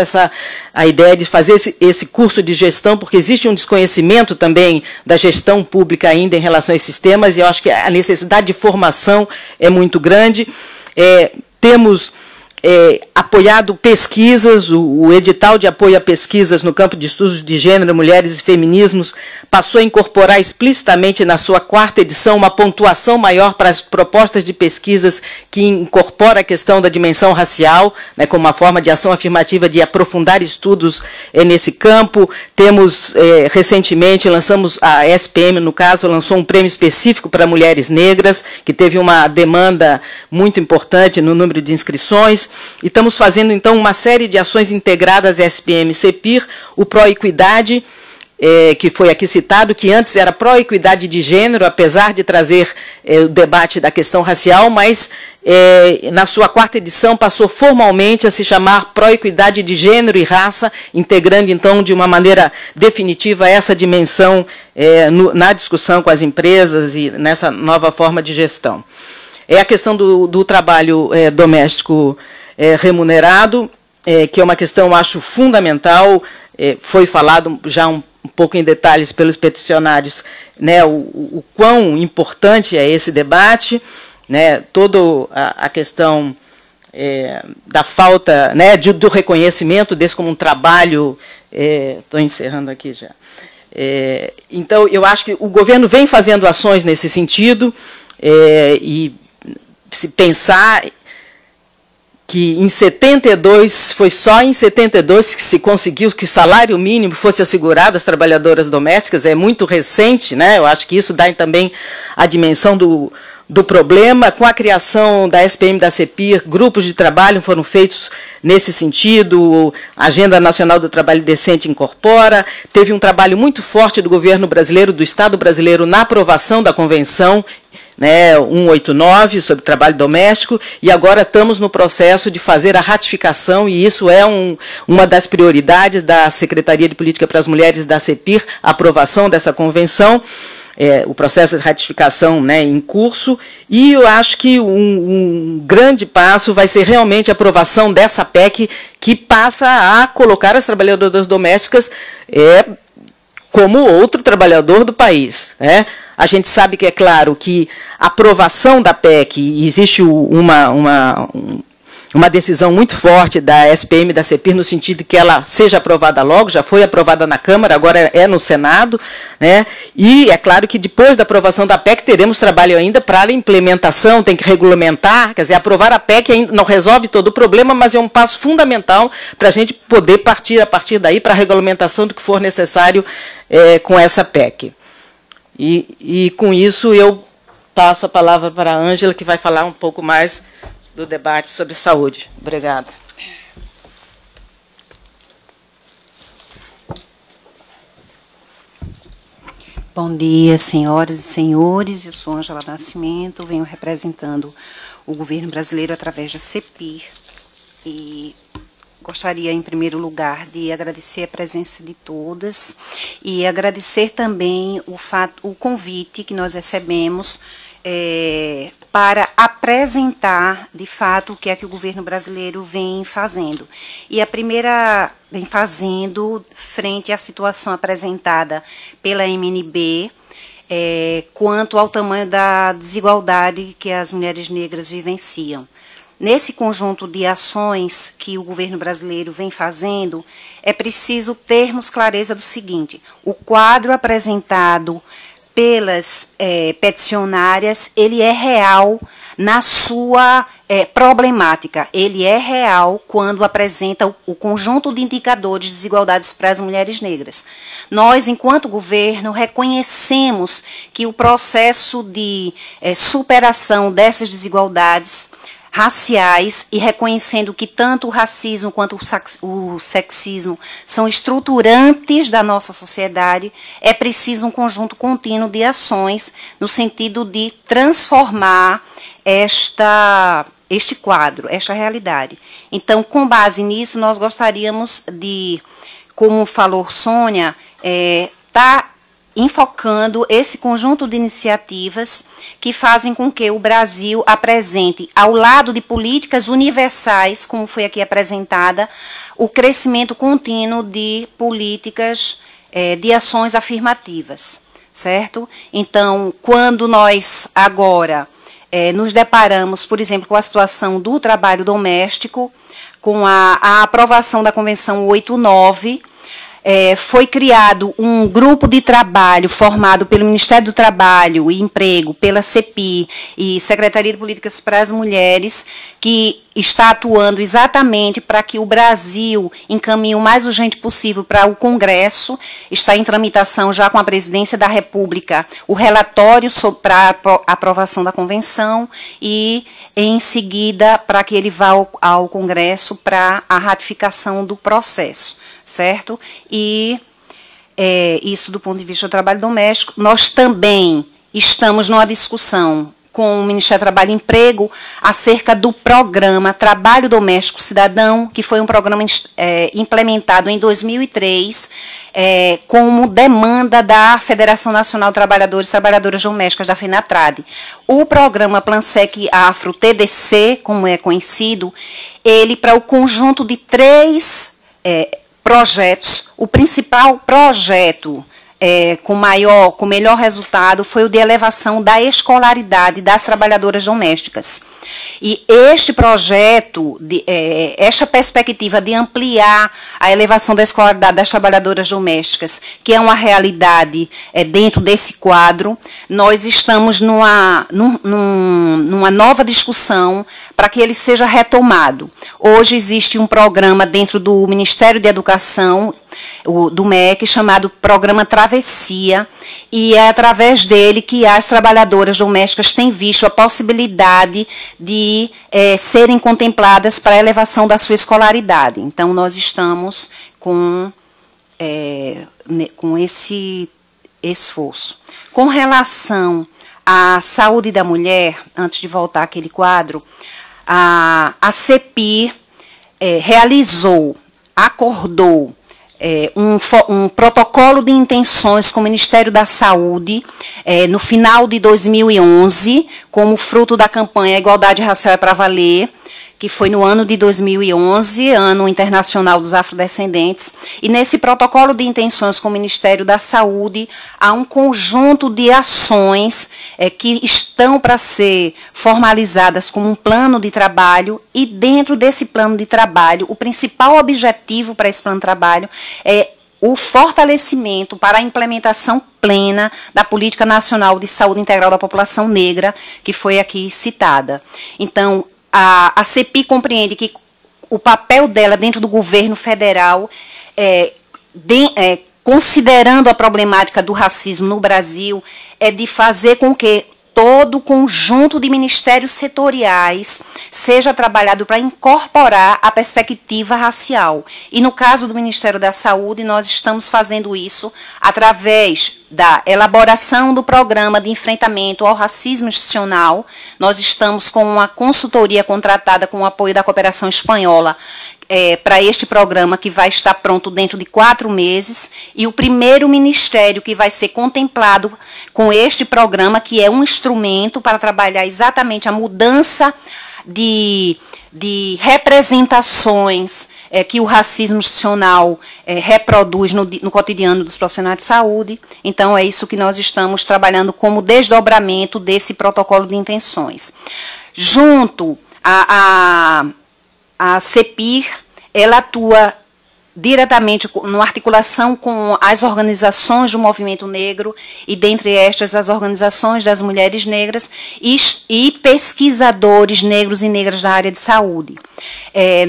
a ideia de fazer esse curso de gestão, porque existe um desconhecimento também da gestão pública ainda em relação a esses temas, e eu acho que a necessidade de formação é muito grande. Temos apoiado pesquisas, o edital de apoio a pesquisas no campo de estudos de gênero, mulheres e feminismos passou a incorporar explicitamente na sua 4ª edição uma pontuação maior para as propostas de pesquisas que incorpora a questão da dimensão racial, né, como uma forma de ação afirmativa de aprofundar estudos nesse campo. Temos, recentemente, lançamos, a SPM, no caso, lançou um prêmio específico para mulheres negras, que teve uma demanda muito importante no número de inscrições. E estamos fazendo, então, uma série de ações integradas SPM e CEPIR, o Pró-Equidade, que foi aqui citado, que antes era Pró-Equidade de Gênero, apesar de trazer o debate da questão racial, mas na sua 4ª edição passou formalmente a se chamar Pró-Equidade de Gênero e Raça, integrando, então, de uma maneira definitiva essa dimensão na discussão com as empresas e nessa nova forma de gestão. A questão do trabalho doméstico remunerado, que é uma questão, acho, fundamental, foi falado já um pouco em detalhes pelos peticionários, né, o quão importante é esse debate, né, toda a questão da falta, né, do reconhecimento desse como um trabalho. Estou encerrando aqui já. Então, eu acho que o governo vem fazendo ações nesse sentido, e se pensar que em 72, foi só em 72 que se conseguiu que o salário mínimo fosse assegurado às trabalhadoras domésticas, é muito recente, né? Eu acho que isso dá também a dimensão do problema. Com a criação da SPM e da CEPIR, grupos de trabalho foram feitos nesse sentido, a Agenda Nacional do Trabalho Decente incorpora, teve um trabalho muito forte do governo brasileiro, do Estado brasileiro, na aprovação da Convenção, né, 189, sobre trabalho doméstico, e agora estamos no processo de fazer a ratificação, e isso é uma das prioridades da Secretaria de Política para as Mulheres da CEPIR, a aprovação dessa convenção, o processo de ratificação, né, em curso, e eu acho que um grande passo vai ser realmente a aprovação dessa PEC, que passa a colocar as trabalhadoras domésticas como outro trabalhador do país, né? A gente sabe que, é claro, que a aprovação da PEC, existe uma decisão muito forte da SPM e da CEPIR, no sentido de que ela seja aprovada logo, já foi aprovada na Câmara, agora é no Senado, né? E é claro que depois da aprovação da PEC teremos trabalho ainda para a implementação, tem que regulamentar, quer dizer, aprovar a PEC ainda não resolve todo o problema, mas é um passo fundamental para a gente poder partir, a partir daí, para a regulamentação do que for necessário com essa PEC. E com isso eu passo a palavra para a Ângela, que vai falar um pouco mais do debate sobre saúde. Obrigada. Bom dia, senhoras e senhores. Eu sou Ângela Nascimento, venho representando o governo brasileiro através da CEPIR e gostaria, em primeiro lugar, de agradecer a presença de todas e agradecer também o convite que nós recebemos para apresentar, de fato, o que é que o governo brasileiro vem fazendo. E a primeira vem fazendo frente à situação apresentada pela MNB, quanto ao tamanho da desigualdade que as mulheres negras vivenciam. Nesse conjunto de ações que o governo brasileiro vem fazendo, é preciso termos clareza do seguinte: o quadro apresentado pelas peticionárias, ele é real na sua problemática. Ele é real quando apresenta o conjunto de indicadores de desigualdades para as mulheres negras. Nós, enquanto governo, reconhecemos que o processo de superação dessas desigualdades raciais e reconhecendo que tanto o racismo quanto o sexismo são estruturantes da nossa sociedade, é preciso um conjunto contínuo de ações no sentido de transformar este quadro, esta realidade. Então, com base nisso, nós gostaríamos de, como falou Sônia, enfocando esse conjunto de iniciativas que fazem com que o Brasil apresente, ao lado de políticas universais, como foi aqui apresentada, o crescimento contínuo de políticas, de ações afirmativas, certo? Então, quando nós agora nos deparamos, por exemplo, com a situação do trabalho doméstico, com a aprovação da Convenção 89, foi criado um grupo de trabalho formado pelo Ministério do Trabalho e Emprego, pela CEPI e Secretaria de Políticas para as Mulheres, que está atuando exatamente para que o Brasil encaminhe o mais urgente possível para o Congresso. Está em tramitação já com a Presidência da República o relatório para a aprovação da Convenção e, em seguida, para que ele vá ao Congresso para a ratificação do processo, certo? E isso do ponto de vista do trabalho doméstico. Nós também estamos numa discussão com o Ministério do Trabalho e Emprego acerca do programa Trabalho Doméstico Cidadão, que foi um programa implementado em 2003 como demanda da Federação Nacional de Trabalhadores e Trabalhadoras Domésticas, da FENATRAD. O programa Plansec Afro TDC, como é conhecido, ele, para o conjunto de 3 projetos, o principal projeto com melhor resultado foi o de elevação da escolaridade das trabalhadoras domésticas. E este projeto, esta perspectiva de ampliar a elevação da escolaridade das trabalhadoras domésticas, que é uma realidade dentro desse quadro, nós estamos numa nova discussão para que ele seja retomado. Hoje existe um programa dentro do Ministério da Educação, do MEC, chamado Programa Travessia, e é através dele que as trabalhadoras domésticas têm visto a possibilidade de serem contempladas para a elevação da sua escolaridade. Então, nós estamos com esse esforço. Com relação à saúde da mulher, antes de voltar àquele quadro, a CEPI acordou um protocolo de intenções com o Ministério da Saúde no final de 2011, como fruto da campanha Igualdade Racial é para Valer, que foi no ano de 2011, Ano Internacional dos Afrodescendentes, e nesse protocolo de intenções com o Ministério da Saúde há um conjunto de ações que estão para ser formalizadas como um plano de trabalho, e dentro desse plano de trabalho, o principal objetivo para esse plano de trabalho é o fortalecimento para a implementação plena da Política Nacional de Saúde Integral da População Negra, que foi aqui citada. Então, a CEPI compreende que o papel dela dentro do governo federal, considerando a problemática do racismo no Brasil, é de fazer com que todo o conjunto de ministérios setoriais seja trabalhado para incorporar a perspectiva racial. E no caso do Ministério da Saúde, nós estamos fazendo isso através da elaboração do programa de enfrentamento ao racismo institucional. Nós estamos com uma consultoria contratada com o apoio da Cooperação Espanhola, para este programa, que vai estar pronto dentro de 4 meses, e o primeiro ministério que vai ser contemplado com este programa, que é um instrumento para trabalhar exatamente a mudança de representações que o racismo institucional reproduz no cotidiano dos profissionais de saúde. Então, é isso que nós estamos trabalhando como desdobramento desse protocolo de intenções. Junto a CEPIR, ela atua diretamente na articulação com as organizações do movimento negro, e dentre estas as organizações das mulheres negras e pesquisadores negros e negras da área de saúde.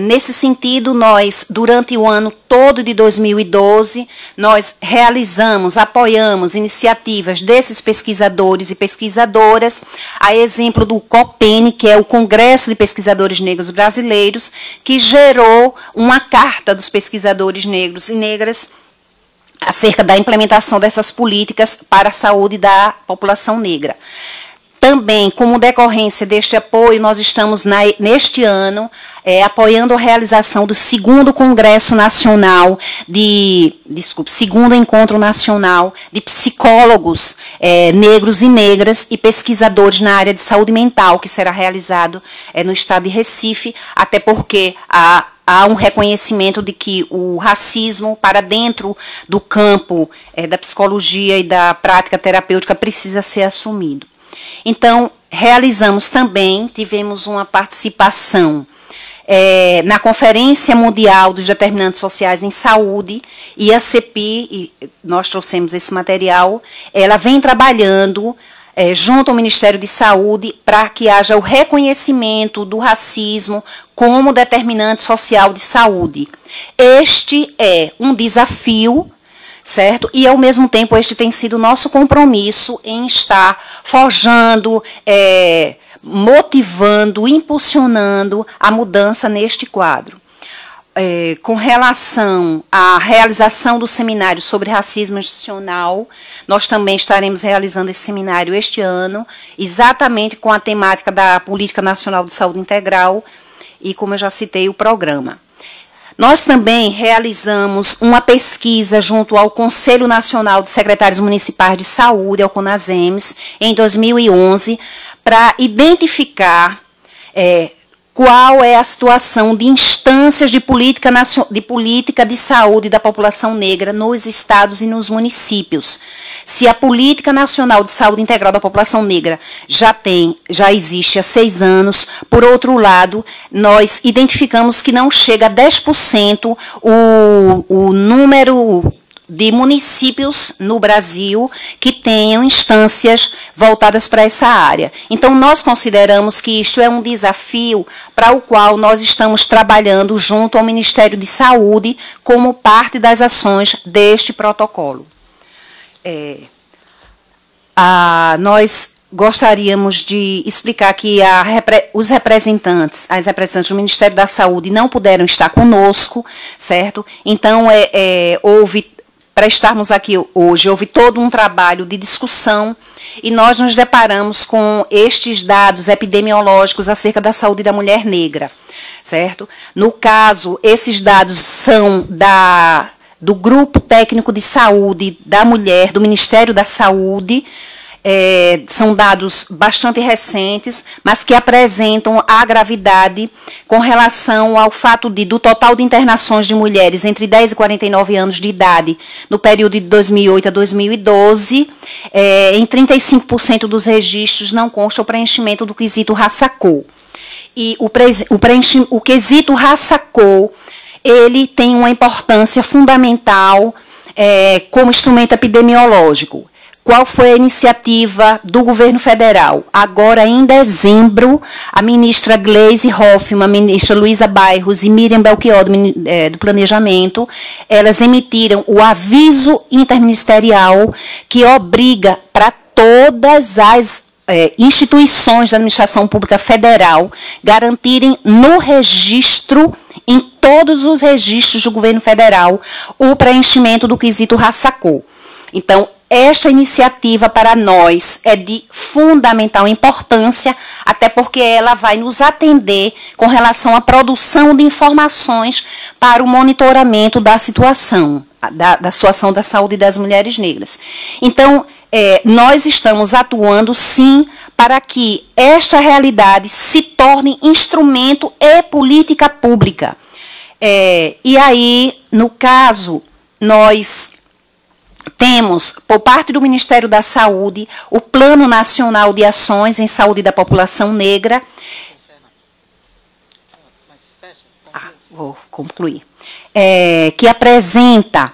Nesse sentido, nós, durante o ano todo de 2012, nós realizamos, apoiamos iniciativas desses pesquisadores e pesquisadoras, a exemplo do COPEN, que é o Congresso de Pesquisadores Negros Brasileiros, que gerou uma carta dos pesquisadores negros e negras acerca da implementação dessas políticas para a saúde da população negra. Também, como decorrência deste apoio, nós estamos, neste ano, apoiando a realização do segundo Congresso Nacional segundo Encontro Nacional de Psicólogos Negros e Negras e Pesquisadores na área de saúde mental, que será realizado no estado de Recife, até porque há um reconhecimento de que o racismo, para dentro do campo da psicologia e da prática terapêutica, precisa ser assumido. Então, tivemos uma participação na Conferência Mundial dos Determinantes Sociais em Saúde, e a CEPI, e nós trouxemos esse material, ela vem trabalhando junto ao Ministério de Saúde para que haja o reconhecimento do racismo como determinante social de saúde. Este é um desafio, certo? E, ao mesmo tempo, este tem sido o nosso compromisso em estar forjando, motivando, impulsionando a mudança neste quadro. Com relação à realização do seminário sobre racismo institucional, nós também estaremos realizando esse seminário este ano, exatamente com a temática da Política Nacional de Saúde Integral e, como eu já citei, o programa. Nós também realizamos uma pesquisa junto ao Conselho Nacional de Secretários Municipais de Saúde, ao CONASEMS, em 2011, para identificar qual é a situação de instâncias de política de saúde da população negra nos estados e nos municípios. Se a Política Nacional de Saúde Integral da População Negra já existe há 6 anos, por outro lado, nós identificamos que não chega a 10% o número de municípios no Brasil que tenham instâncias voltadas para essa área. Então, nós consideramos que isto é um desafio para o qual nós estamos trabalhando junto ao Ministério de Saúde como parte das ações deste protocolo. Nós gostaríamos de explicar que as representantes do Ministério da Saúde não puderam estar conosco, certo? Então, para estarmos aqui hoje, houve todo um trabalho de discussão e nós nos deparamos com estes dados epidemiológicos acerca da saúde da mulher negra, certo? No caso, esses dados são do Grupo Técnico de Saúde da Mulher, do Ministério da Saúde. São dados bastante recentes, mas que apresentam a gravidade com relação ao fato do total de internações de mulheres entre 10 e 49 anos de idade, no período de 2008 a 2012, em 35% dos registros não consta o preenchimento do quesito raça-cor. E o quesito raça-cor, ele tem uma importância fundamental como instrumento epidemiológico. Qual foi a iniciativa do governo federal? Agora, em dezembro, a ministra Gleisi Hoffmann, a ministra Luísa Bairros e Miriam Belchior, do Planejamento, elas emitiram o aviso interministerial que obriga para todas as instituições da administração pública federal garantirem no registro, em todos os registros do governo federal, o preenchimento do quesito raça-cor. Então, esta iniciativa para nós é de fundamental importância, até porque ela vai nos atender com relação à produção de informações para o monitoramento da situação, da situação da saúde das mulheres negras. Então, nós estamos atuando, sim, para que esta realidade se torne instrumento e política pública. E aí, no caso, nós temos, por parte do Ministério da Saúde, o Plano Nacional de Ações em Saúde da População Negra. Vou concluir. Que apresenta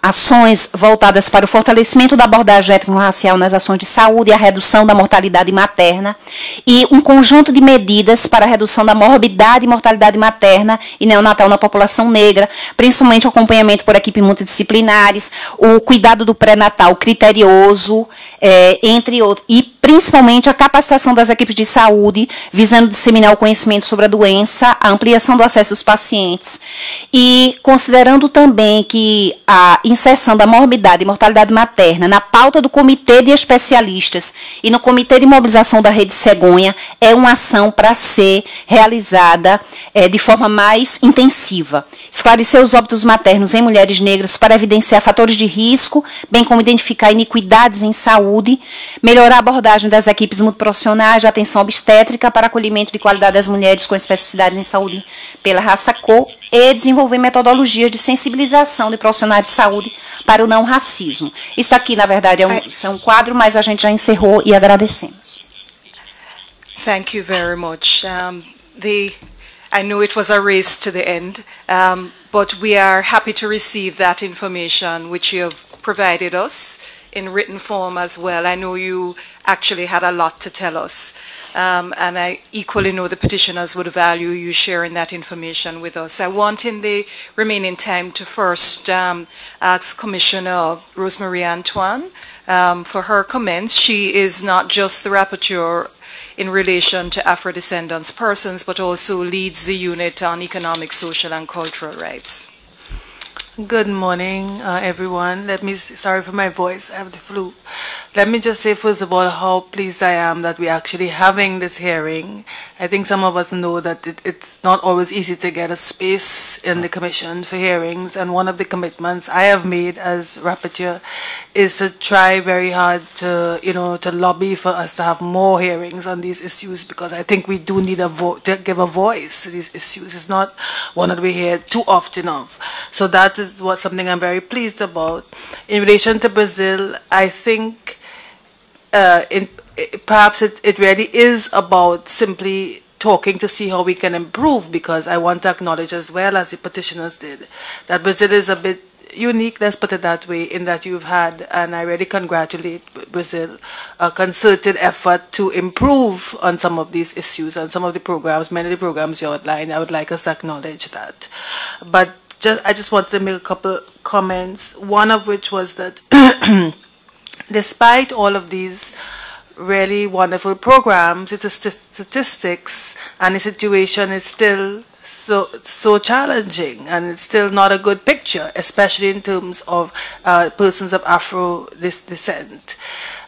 ações voltadas para o fortalecimento da abordagem étnico-racial nas ações de saúde e a redução da mortalidade materna, e um conjunto de medidas para a redução da morbidade e mortalidade materna e neonatal na população negra, principalmente o acompanhamento por equipes multidisciplinares, o cuidado do pré-natal criterioso, entre outros, e principalmente a capacitação das equipes de saúde, visando disseminar o conhecimento sobre a doença, a ampliação do acesso dos pacientes, e considerando também que a inserção da morbidade e mortalidade materna na pauta do Comitê de Especialistas e no Comitê de Mobilização da Rede Cegonha é uma ação para ser realizada de forma mais intensiva. Esclarecer os óbitos maternos em mulheres negras para evidenciar fatores de risco, bem como identificar iniquidades em saúde, melhorar a abordagem das equipes multiprofissionais de atenção obstétrica para acolhimento de qualidade das mulheres com especificidades em saúde pela raça-cor e desenvolver metodologias de sensibilização de profissionais de saúde para o não racismo. Isso aqui, na verdade, é um quadro, mas a gente já encerrou e agradecemos. Thank you very much. I know it was a race to the end, but we are happy to receive that information which you have provided us in written form as well. I know you actually had a lot to tell us, and I equally know the petitioners would value you sharing that information with us. I want in the remaining time to first ask Commissioner Rosemarie Antoine for her comments. She is not just the rapporteur in relation to Afro-descendants persons, but also leads the unit on economic, social, and cultural rights. Good morning, everyone. Sorry for my voice, I have the flu. Let me just say, first of all, how pleased I am that we're actually having this hearing. I think some of us know that it's not always easy to get a space in the Commission for hearings, and one of the commitments I have made as rapporteur is to try very hard to, to lobby for us to have more hearings on these issues, because I think we do need to give a voice to these issues. It's not one that we hear too often of. So that is something I'm very pleased about. In relation to Brazil, I think perhaps it really is about simply talking to see how we can improve, because I want to acknowledge, as well as the petitioners did, that Brazil is a bit unique, let's put it that way, in that you've had, and I really congratulate Brazil, a concerted effort to improve on some of these issues and some of the programs, many of the programs you outlined. I would like us to acknowledge that. But I just wanted to make a couple comments, one of which was that despite all of these really wonderful programs, the statistics and the situation is still so challenging, and it's still not a good picture, especially in terms of persons of Afro descent.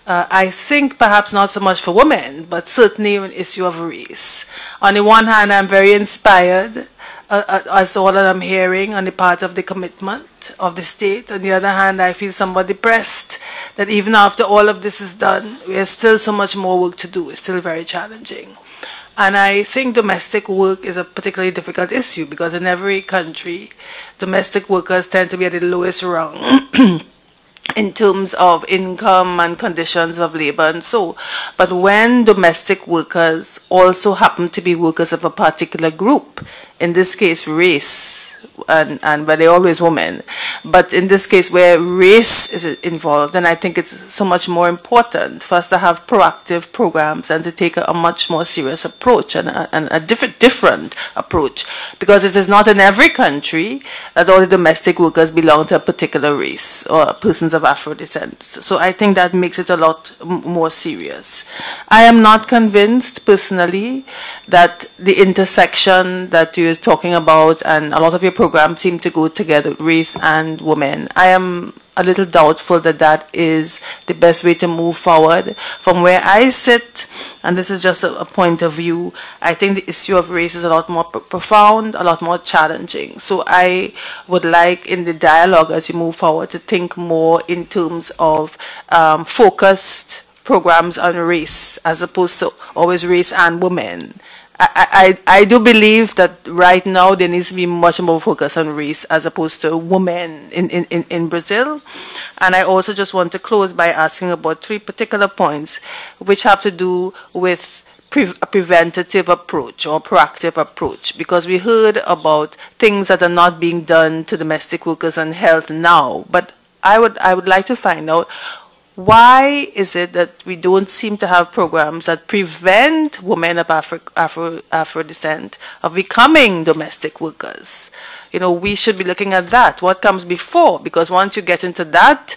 I think perhaps not so much for women, but certainly an issue of race. On the one hand, I'm very inspired as to all that I'm hearing on the part of the commitment of the state. On the other hand, I feel somewhat depressed that even after all of this is done, we have still so much more work to do. It's still very challenging. And I think domestic work is a particularly difficult issue, because in every country, domestic workers tend to be at the lowest rung in terms of income and conditions of labor and so. But when domestic workers also happen to be workers of a particular group, in this case race, and but they're always women. But in this case where race is involved, then I think it's so much more important for us to have proactive programs and to take a much more serious approach and a different approach, because it is not in every country that all the domestic workers belong to a particular race or persons of Afro descent. So I think that makes it a lot more serious. I am not convinced personally that the intersection that you're talking about and a lot of your programs seem to go together, race and women. I am a little doubtful that that is the best way to move forward. From where I sit, and this is just a point of view, I think the issue of race is a lot more profound, a lot more challenging. So I would like in the dialogue as you move forward to think more in terms of focused programs on race as opposed to always race and women. I do believe that right now there needs to be much more focus on race as opposed to women in Brazil. And I also just want to close by asking about 3 particular points which have to do with a preventative approach or proactive approach, because we heard about things that are not being done to domestic workers and health now. But I would like to find out, why is it that we don't seem to have programs that prevent women of Afro descent of becoming domestic workers? You know, we should be looking at that. What comes before? Because once you get into that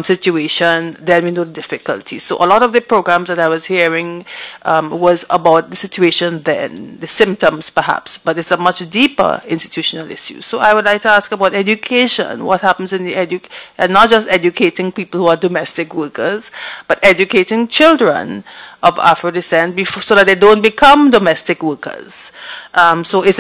situation, then we know the difficulties. So a lot of the programs that I was hearing was about the situation then, the symptoms perhaps, but it's a much deeper institutional issue. So I would like to ask about education. What happens in the and not just educating people who are domestic workers, but educating children of Afro descent so that they don't become domestic workers. So is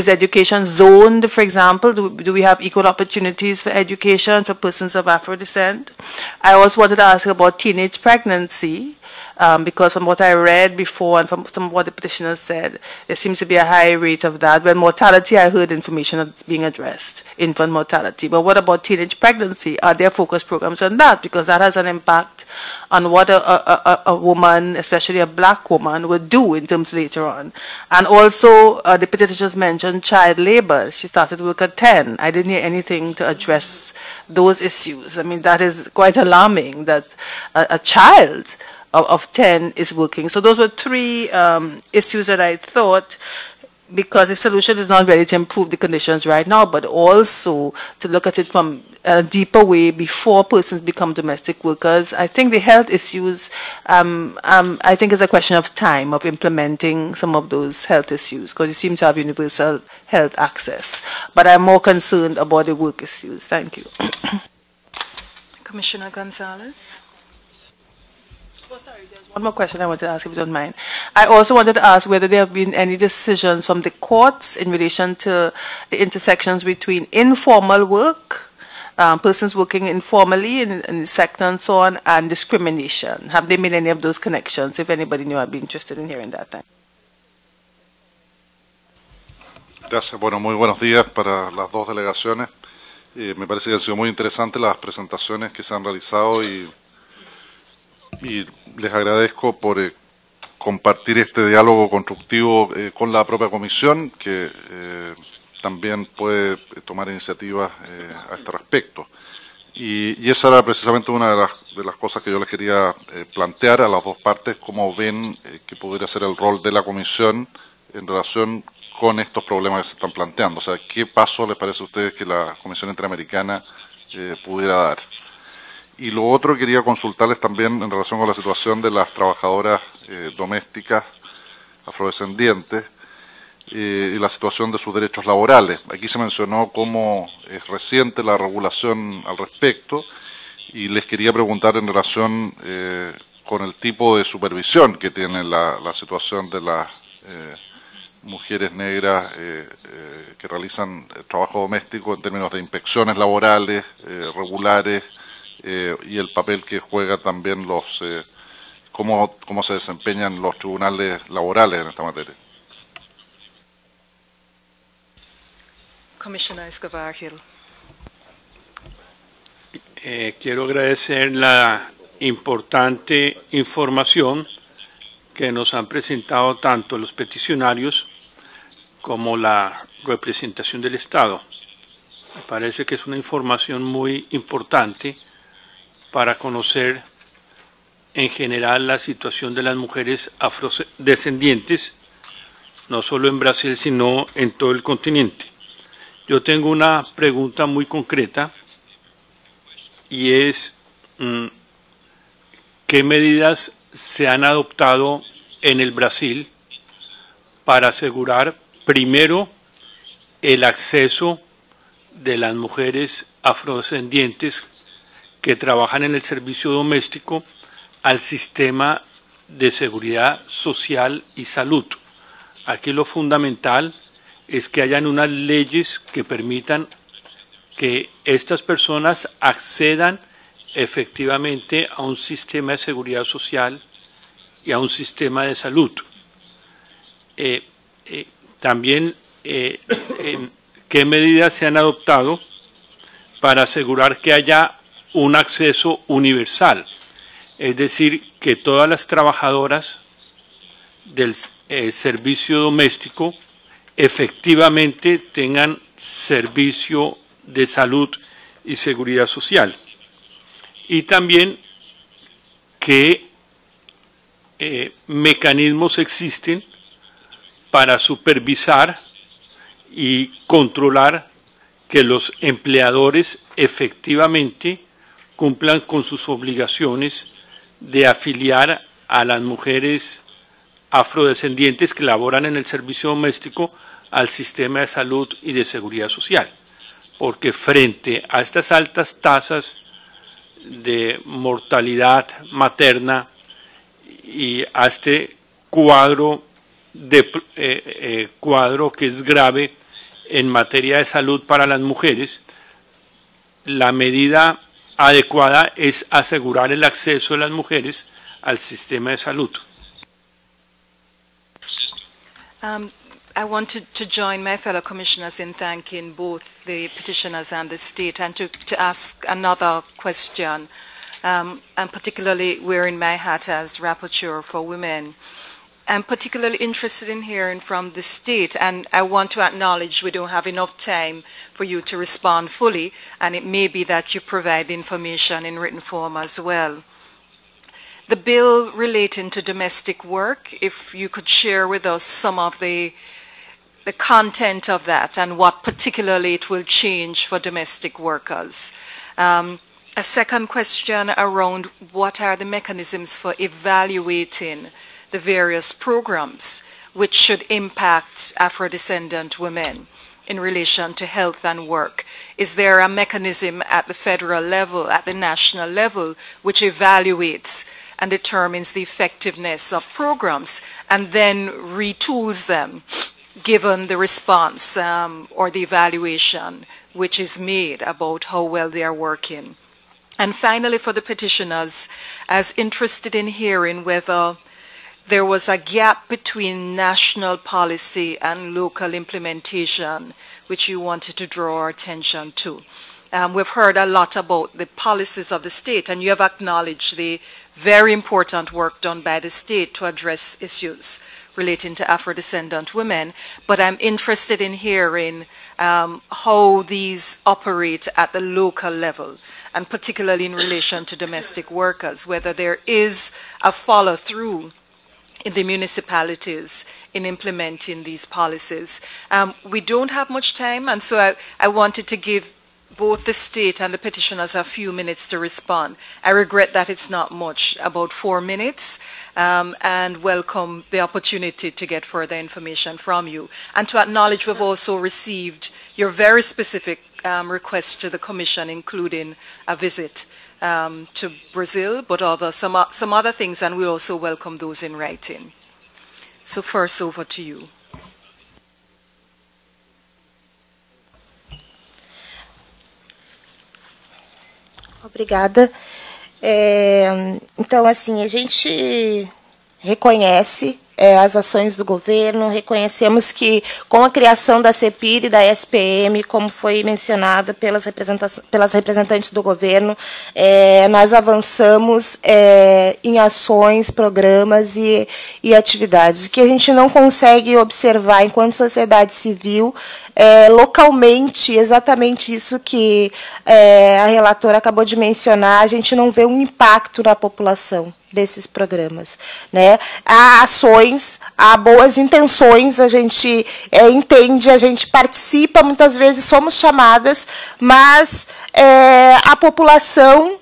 education zoned, for example? Do we have equal opportunities for education for persons of Afro descent? I also wanted to ask about teenage pregnancy, because from what I read before and from some of what the petitioners said, there seems to be a high rate of that. When mortality, I heard information that's being addressed, infant mortality. But what about teenage pregnancy? Are there focused programs on that? Because that has an impact on what a woman, especially a black woman, would do in terms later on. And also, the petitioners mentioned child labor. She started work at 10. I didn't hear anything to address those issues. I mean, that is quite alarming that a child of 10 is working. So those were 3 issues that I thought, because the solution is not ready to improve the conditions right now, but also to look at it from a deeper way before persons become domestic workers. I think the health issues, I think is a question of time of implementing some of those health issues, because you seem to have universal health access. But I'm more concerned about the work issues. Thank you. Commissioner Gonzalez. Oh, sorry, there's one more question I wanted to ask, if you don't mind. I also wanted to ask whether there have been any decisions from the courts in relation to the intersections between informal work, persons working informally in the sector and so on, and discrimination. Have they made any of those connections? If anybody knew, I'd be interested in hearing that. Thanks. Gracias. Bueno, muy buenos días para las 2 delegaciones. Me parece que han sido muy interesantes las presentaciones que se han realizado y les agradezco por compartir este diálogo constructivo con la propia comisión, que también puede tomar iniciativas a este respecto. Y esa era precisamente una de las cosas que yo les quería plantear a las 2 partes, cómo ven que podría ser el rol de la comisión en relación con estos problemas que se están planteando. O sea, ¿qué paso les parece a ustedes que la Comisión Interamericana pudiera dar? Y lo otro, quería consultarles también en relación con la situación de las trabajadoras domésticas afrodescendientes y la situación de sus derechos laborales. Aquí se mencionó cómo es reciente la regulación al respecto, y les quería preguntar en relación con el tipo de supervisión que tiene la situación de las mujeres negras que realizan trabajo doméstico en términos de inspecciones laborales regulares, y el papel que juega también cómo se desempeñan los tribunales laborales en esta materia. Commissioner Escobar Hill. Quiero agradecer la importante información que nos han presentado tanto los peticionarios como la representación del Estado. Me parece que es una información muy importante para conocer en general la situación de las mujeres afrodescendientes, no solo en Brasil, sino en todo el continente. Yo tengo una pregunta muy concreta y es ¿qué medidas se han adoptado en el Brasil para asegurar primero el acceso de las mujeres afrodescendientes que trabajan en el servicio doméstico al sistema de seguridad social y salud? Aquí lo fundamental es que hayan unas leyes que permitan que estas personas accedan efectivamente a un sistema de seguridad social y a un sistema de salud. También, ¿qué medidas se han adoptado para asegurar que haya un acceso universal? Es decir, que todas las trabajadoras del servicio doméstico efectivamente tengan servicio de salud y seguridad social. Y también qué mecanismos existen para supervisar y controlar que los empleadores efectivamente cumplan con sus obligaciones de afiliar a las mujeres afrodescendientes que laboran en el servicio doméstico al sistema de salud y de seguridad social. Porque frente a estas altas tasas de mortalidad materna y a este cuadro que es grave en materia de salud para las mujeres, la medida adecuada es asegurar el acceso de las mujeres al sistema de salud. I want to join my fellow commissioners in thanking both the petitioners and the state, and to ask another question, and particularly wearing my hat as rapporteur for women. I'm particularly interested in hearing from the state, and I want to acknowledge we don't have enough time for you to respond fully, and it may be that you provide the information in written form as well. The bill relating to domestic work, if you could share with us some of the content of that and what particularly it will change for domestic workers. A second question around what are the mechanisms for evaluating the various programs which should impact Afro-descendant women in relation to health and work. Is there a mechanism at the federal level, at the national level, which evaluates and determines the effectiveness of programs and then retools them given the response or the evaluation which is made about how well they are working? And finally, for the petitioners, as interested in hearing whether there was a gap between national policy and local implementation, which you wanted to draw our attention to. We've heard a lot about the policies of the state, and you have acknowledged the very important work done by the state to address issues relating to Afro-descendant women, but I'm interested in hearing how these operate at the local level, and particularly in relation to domestic workers, whether there is a follow-through in the municipalities in implementing these policies. We don't have much time, and so I wanted to give both the state and the petitioners a few minutes to respond. I regret that it's not much, about 4 minutes, and welcome the opportunity to get further information from you. And to acknowledge we've also received your very specific request to the Commission, including a visit to Brazil, but some other things, and we also welcome those in writing. So first, over to you. Obrigada. Então, assim, a gente reconhece as ações do governo, reconhecemos que, com a criação da CEPIR e da SPM, como foi mencionada pelas representantes do governo, nós avançamos em ações, programas e atividades, que a gente não consegue observar enquanto sociedade civil, localmente, exatamente isso que a relatora acabou de mencionar, a gente não vê um impacto na população desses programas, né? Há ações, há boas intenções, a gente entende, a gente participa, muitas vezes somos chamadas, mas a população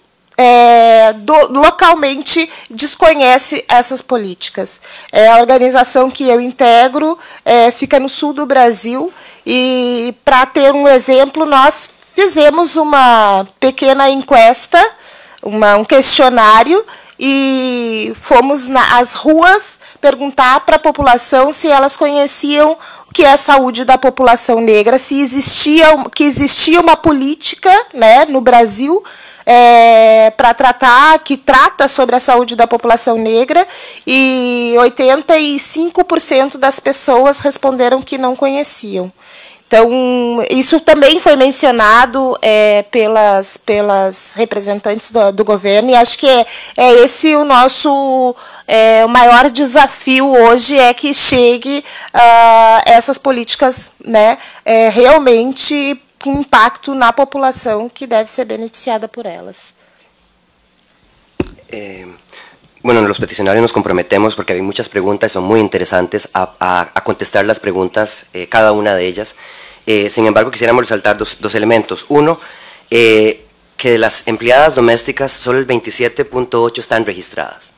localmente desconhece essas políticas. A organização que eu integro fica no sul do Brasil e, para ter um exemplo, nós fizemos uma pequena encuesta, um questionário, e fomos às ruas perguntar para a população se elas conheciam o que é a saúde da população negra, se existia uma política, né, no Brasil que trata sobre a saúde da população negra, e 85% das pessoas responderam que não conheciam. Então, isso também foi mencionado pelas representantes do governo, e acho que esse o nosso o maior desafio hoje, que chegue essas políticas, né, realmente com impacto na população que deve ser beneficiada por elas. Bueno, los peticionarios nos comprometemos, porque hay muchas preguntas y son muy interesantes, a contestar las preguntas, cada una de ellas. Sin embargo, quisiéramos resaltar dos elementos. Uno, que de las empleadas domésticas, solo el 27.8 están registradas.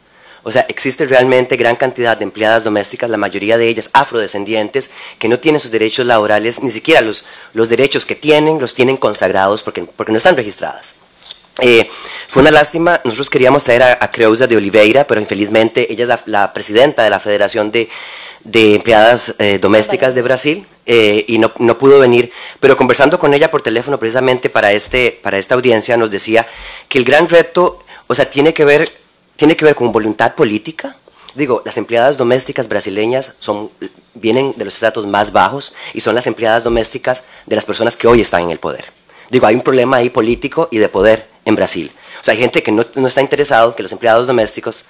O sea, existe realmente gran cantidad de empleadas domésticas, la mayoría de ellas afrodescendientes, que no tienen sus derechos laborales, ni siquiera los derechos que tienen, los tienen consagrados porque no están registradas. Fue una lástima, nosotros queríamos traer a Creuza de Oliveira, pero infelizmente ella es la presidenta de la Federación de Empleadas Domésticas de Brasil, y no pudo venir, pero conversando con ella por teléfono precisamente para esta audiencia, nos decía que el gran reto, o sea, tiene que ver con voluntad política. Digo, las empleadas domésticas brasileñas vienen de los estratos más bajos y son las empleadas domésticas de las personas que hoy están en el poder. Digo, hay un problema ahí político y de poder en Brasil. O sea, hay gente que no está interesado en que los empleados domésticos,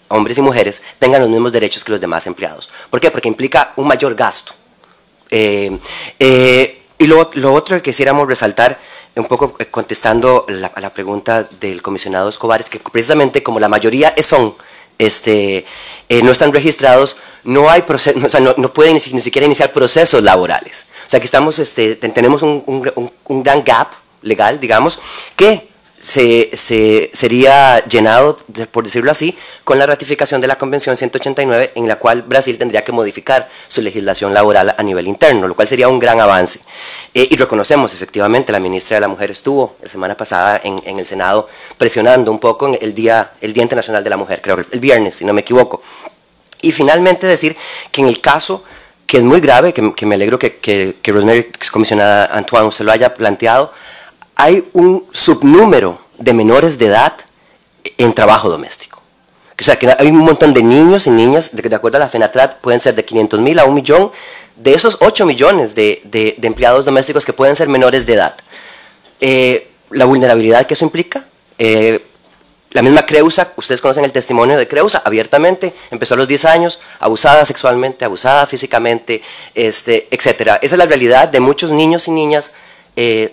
hombres y mujeres, tengan los mismos derechos que los demás empleados. ¿Por qué? Porque implica un mayor gasto. Y lo otro que quisiéramos resaltar, un poco contestando a la pregunta del comisionado Escobar, es que precisamente como la mayoría no están registrados, no hay proceso, o sea, no pueden ni siquiera iniciar procesos laborales. O sea, que tenemos un gran gap legal, digamos, que sería llenado, por decirlo así, con la ratificación de la Convención 189, en la cual Brasil tendría que modificar su legislación laboral a nivel interno, lo cual sería un gran avance. Y reconocemos, efectivamente, la ministra de la Mujer estuvo la semana pasada en el Senado presionando un poco en el Día Internacional de la Mujer, creo, el viernes, si no me equivoco. Y finalmente decir que en el caso, que es muy grave, que me alegro que Rosemary, comisionada Antoine, usted lo haya planteado, hay un subnúmero de menores de edad en trabajo doméstico. O sea, que hay un montón de niños y niñas, de acuerdo a la FENATRAT, pueden ser de 500,000 a 1 millón, de esos 8 millones de empleados domésticos que pueden ser menores de edad. La vulnerabilidad que eso implica, la misma Creuza, ustedes conocen el testimonio de Creuza, abiertamente, empezó a los 10 años, abusada sexualmente, abusada físicamente, etc. Esa es la realidad de muchos niños y niñas,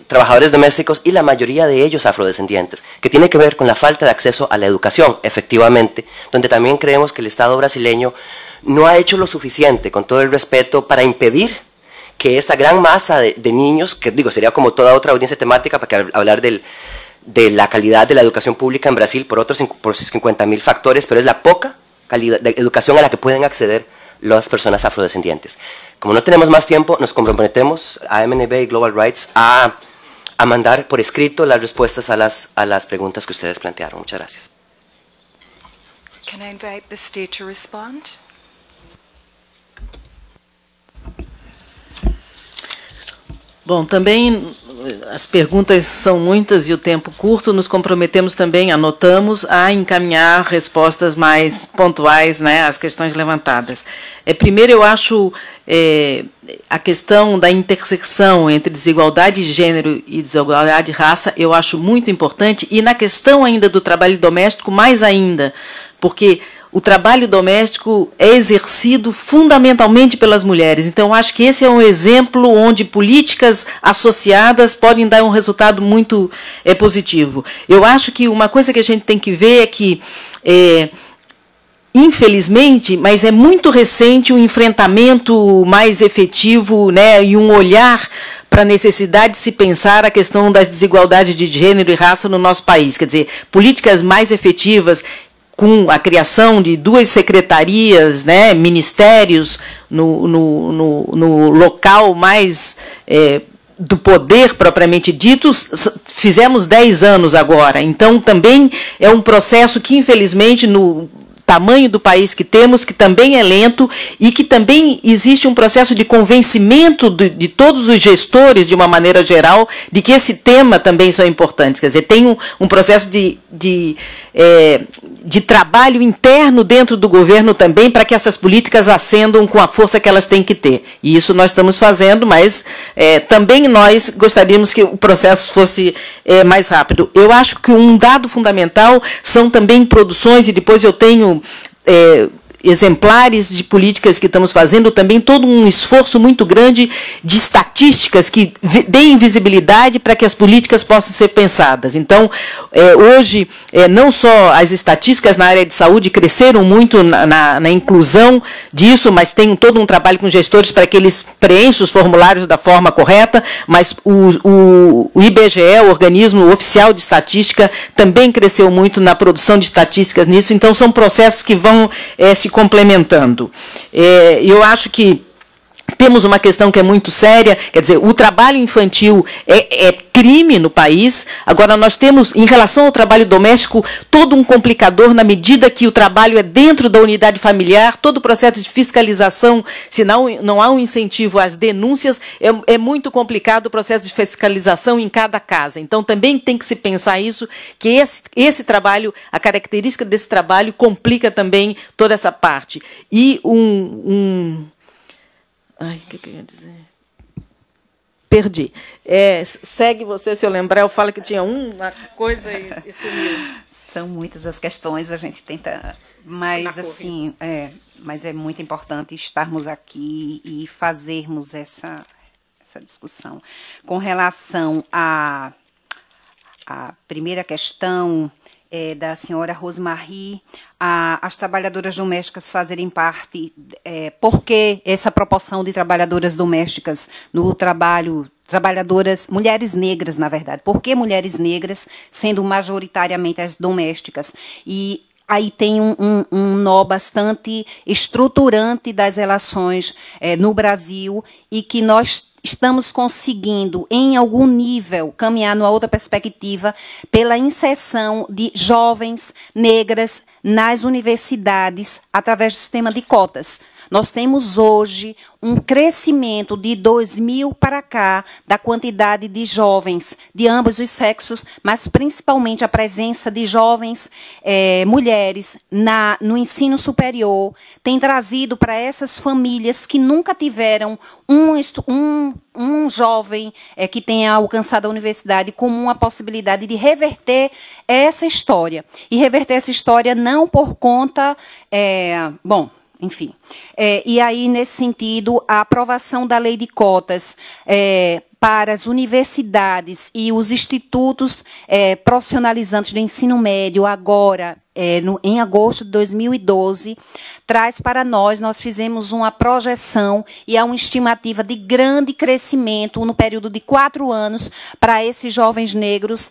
trabajadores domésticos, y la mayoría de ellos afrodescendientes, que tiene que ver con la falta de acceso a la educación, efectivamente, donde también creemos que el Estado brasileño no ha hecho lo suficiente, con todo el respeto, para impedir que esta gran masa de niños, que digo, sería como toda otra audiencia temática para hablar de la calidad de la educación pública en Brasil por 50,000 factores, pero es la poca calidad de educación a la que pueden acceder las personas afrodescendientes. Como no tenemos más tiempo, nos comprometemos a MNB y Global Rights a mandar por escrito las respuestas a las preguntas que ustedes plantearon. Muchas gracias. Can I invite the state to respond? Bom, também as perguntas são muitas e o tempo curto, nos comprometemos também, anotamos, a encaminhar respostas mais pontuais, né, às questões levantadas. Primeiro, eu acho a questão da intersecção entre desigualdade de gênero e desigualdade de raça, eu acho muito importante, e na questão ainda do trabalho doméstico, mais ainda, porque o trabalho doméstico é exercido fundamentalmente pelas mulheres. Então, eu acho que esse é um exemplo onde políticas associadas podem dar um resultado muito positivo. Eu acho que uma coisa que a gente tem que ver é que, infelizmente, mas é muito recente, um enfrentamento mais efetivo, né, e um olhar para a necessidade de se pensar a questão das desigualdades de gênero e raça no nosso país. Quer dizer, políticas mais efetivas, com a criação de 2 secretarias, né, ministérios, no local mais do poder propriamente dito, fizemos 10 anos agora. Então, também é um processo que, infelizmente, no tamanho do país que temos, que também é lento, e que também existe um processo de convencimento de todos os gestores, de uma maneira geral, de que esse tema também são importantes. Quer dizer, tem um processo de trabalho interno dentro do governo também, para que essas políticas ascendam com a força que elas têm que ter. E isso nós estamos fazendo, mas também nós gostaríamos que o processo fosse mais rápido. Eu acho que um dado fundamental são também produções, e depois eu tenho exemplares de políticas que estamos fazendo, também todo um esforço muito grande de estatísticas que deem visibilidade para que as políticas possam ser pensadas. Então, hoje, não só as estatísticas na área de saúde cresceram muito na inclusão disso, mas tem todo um trabalho com gestores para que eles preencham os formulários da forma correta, mas o IBGE, o Organismo Oficial de Estatística, também cresceu muito na produção de estatísticas nisso. Então, são processos que vão se complementando. Eu acho que temos uma questão que é muito séria, quer dizer, o trabalho infantil é crime no país. Agora, nós temos, em relação ao trabalho doméstico, todo um complicador na medida que o trabalho é dentro da unidade familiar, todo o processo de fiscalização, se não há um incentivo às denúncias, é muito complicado o processo de fiscalização em cada casa. Então, também tem que se pensar isso, que esse trabalho, a característica desse trabalho complica também toda essa parte. E Ai, o que eu ia dizer? Perdi. Segue você, se eu lembrar, eu falo que tinha uma coisa e sumiu. São muitas as questões, a gente tenta, mas assim, mas é muito importante estarmos aqui e fazermos essa discussão. Com relação à primeira questão da senhora Rosemarie, as trabalhadoras domésticas fazerem parte, por que essa proporção de trabalhadoras domésticas no trabalho, trabalhadoras, mulheres negras, na verdade, por que mulheres negras, sendo majoritariamente as domésticas? E aí tem um nó bastante estruturante das relações no Brasil, e que nós estamos conseguindo, em algum nível, caminhar numa outra perspectiva pela inserção de jovens negras nas universidades através do sistema de cotas. Nós temos hoje um crescimento de 2000 para cá da quantidade de jovens de ambos os sexos, mas principalmente a presença de jovens mulheres no ensino superior tem trazido para essas famílias que nunca tiveram um jovem que tenha alcançado a universidade como uma possibilidade de reverter essa história. E reverter essa história não por conta... enfim. E aí, nesse sentido, a aprovação da lei de cotas para as universidades e os institutos profissionalizantes de ensino médio, agora, em agosto de 2012, traz para nós fizemos uma projeção e há uma estimativa de grande crescimento no período de 4 anos para esses jovens negros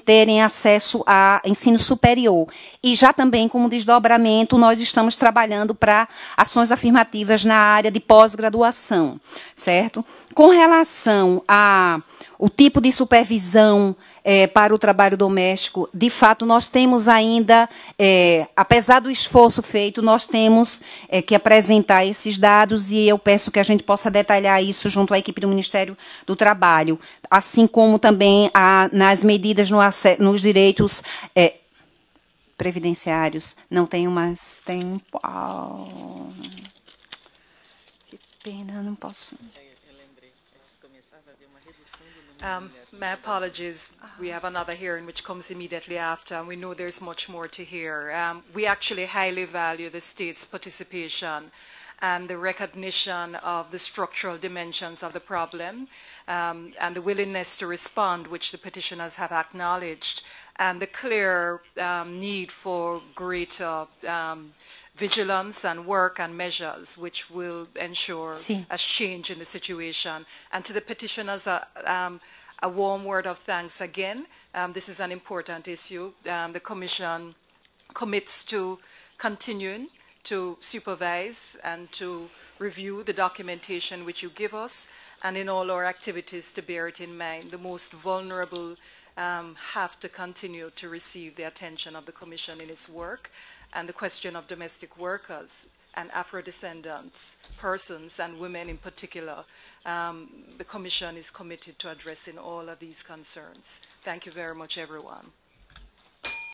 terem acesso a ensino superior. E já também, como desdobramento, nós estamos trabalhando para ações afirmativas na área de pós-graduação, certo? Com relação relação ao tipo de supervisão para o trabalho doméstico, de fato, nós temos ainda, apesar do esforço feito, nós temos que apresentar esses dados e eu peço que a gente possa detalhar isso junto à equipe do Ministério do Trabalho, assim como também nas medidas nos direitos previdenciários. Não tenho mais tempo. Que pena, não posso. My apologies. We have another hearing which comes immediately after, and we know there's much more to hear. We actually highly value the state's participation and the recognition of the structural dimensions of the problem and the willingness to respond, which the petitioners have acknowledged, and the clear need for greater vigilance and work and measures which will ensure a change in the situation. And to the petitioners, a warm word of thanks again. This is an important issue. The Commission commits to continuing to supervise and to review the documentation which you give us, and in all our activities to bear it in mind. The most vulnerable have to continue to receive the attention of the Commission in its work, and the question of domestic workers and Afro-descendants, persons and women in particular, the Commission is committed to addressing all of these concerns. Thank you very much, everyone.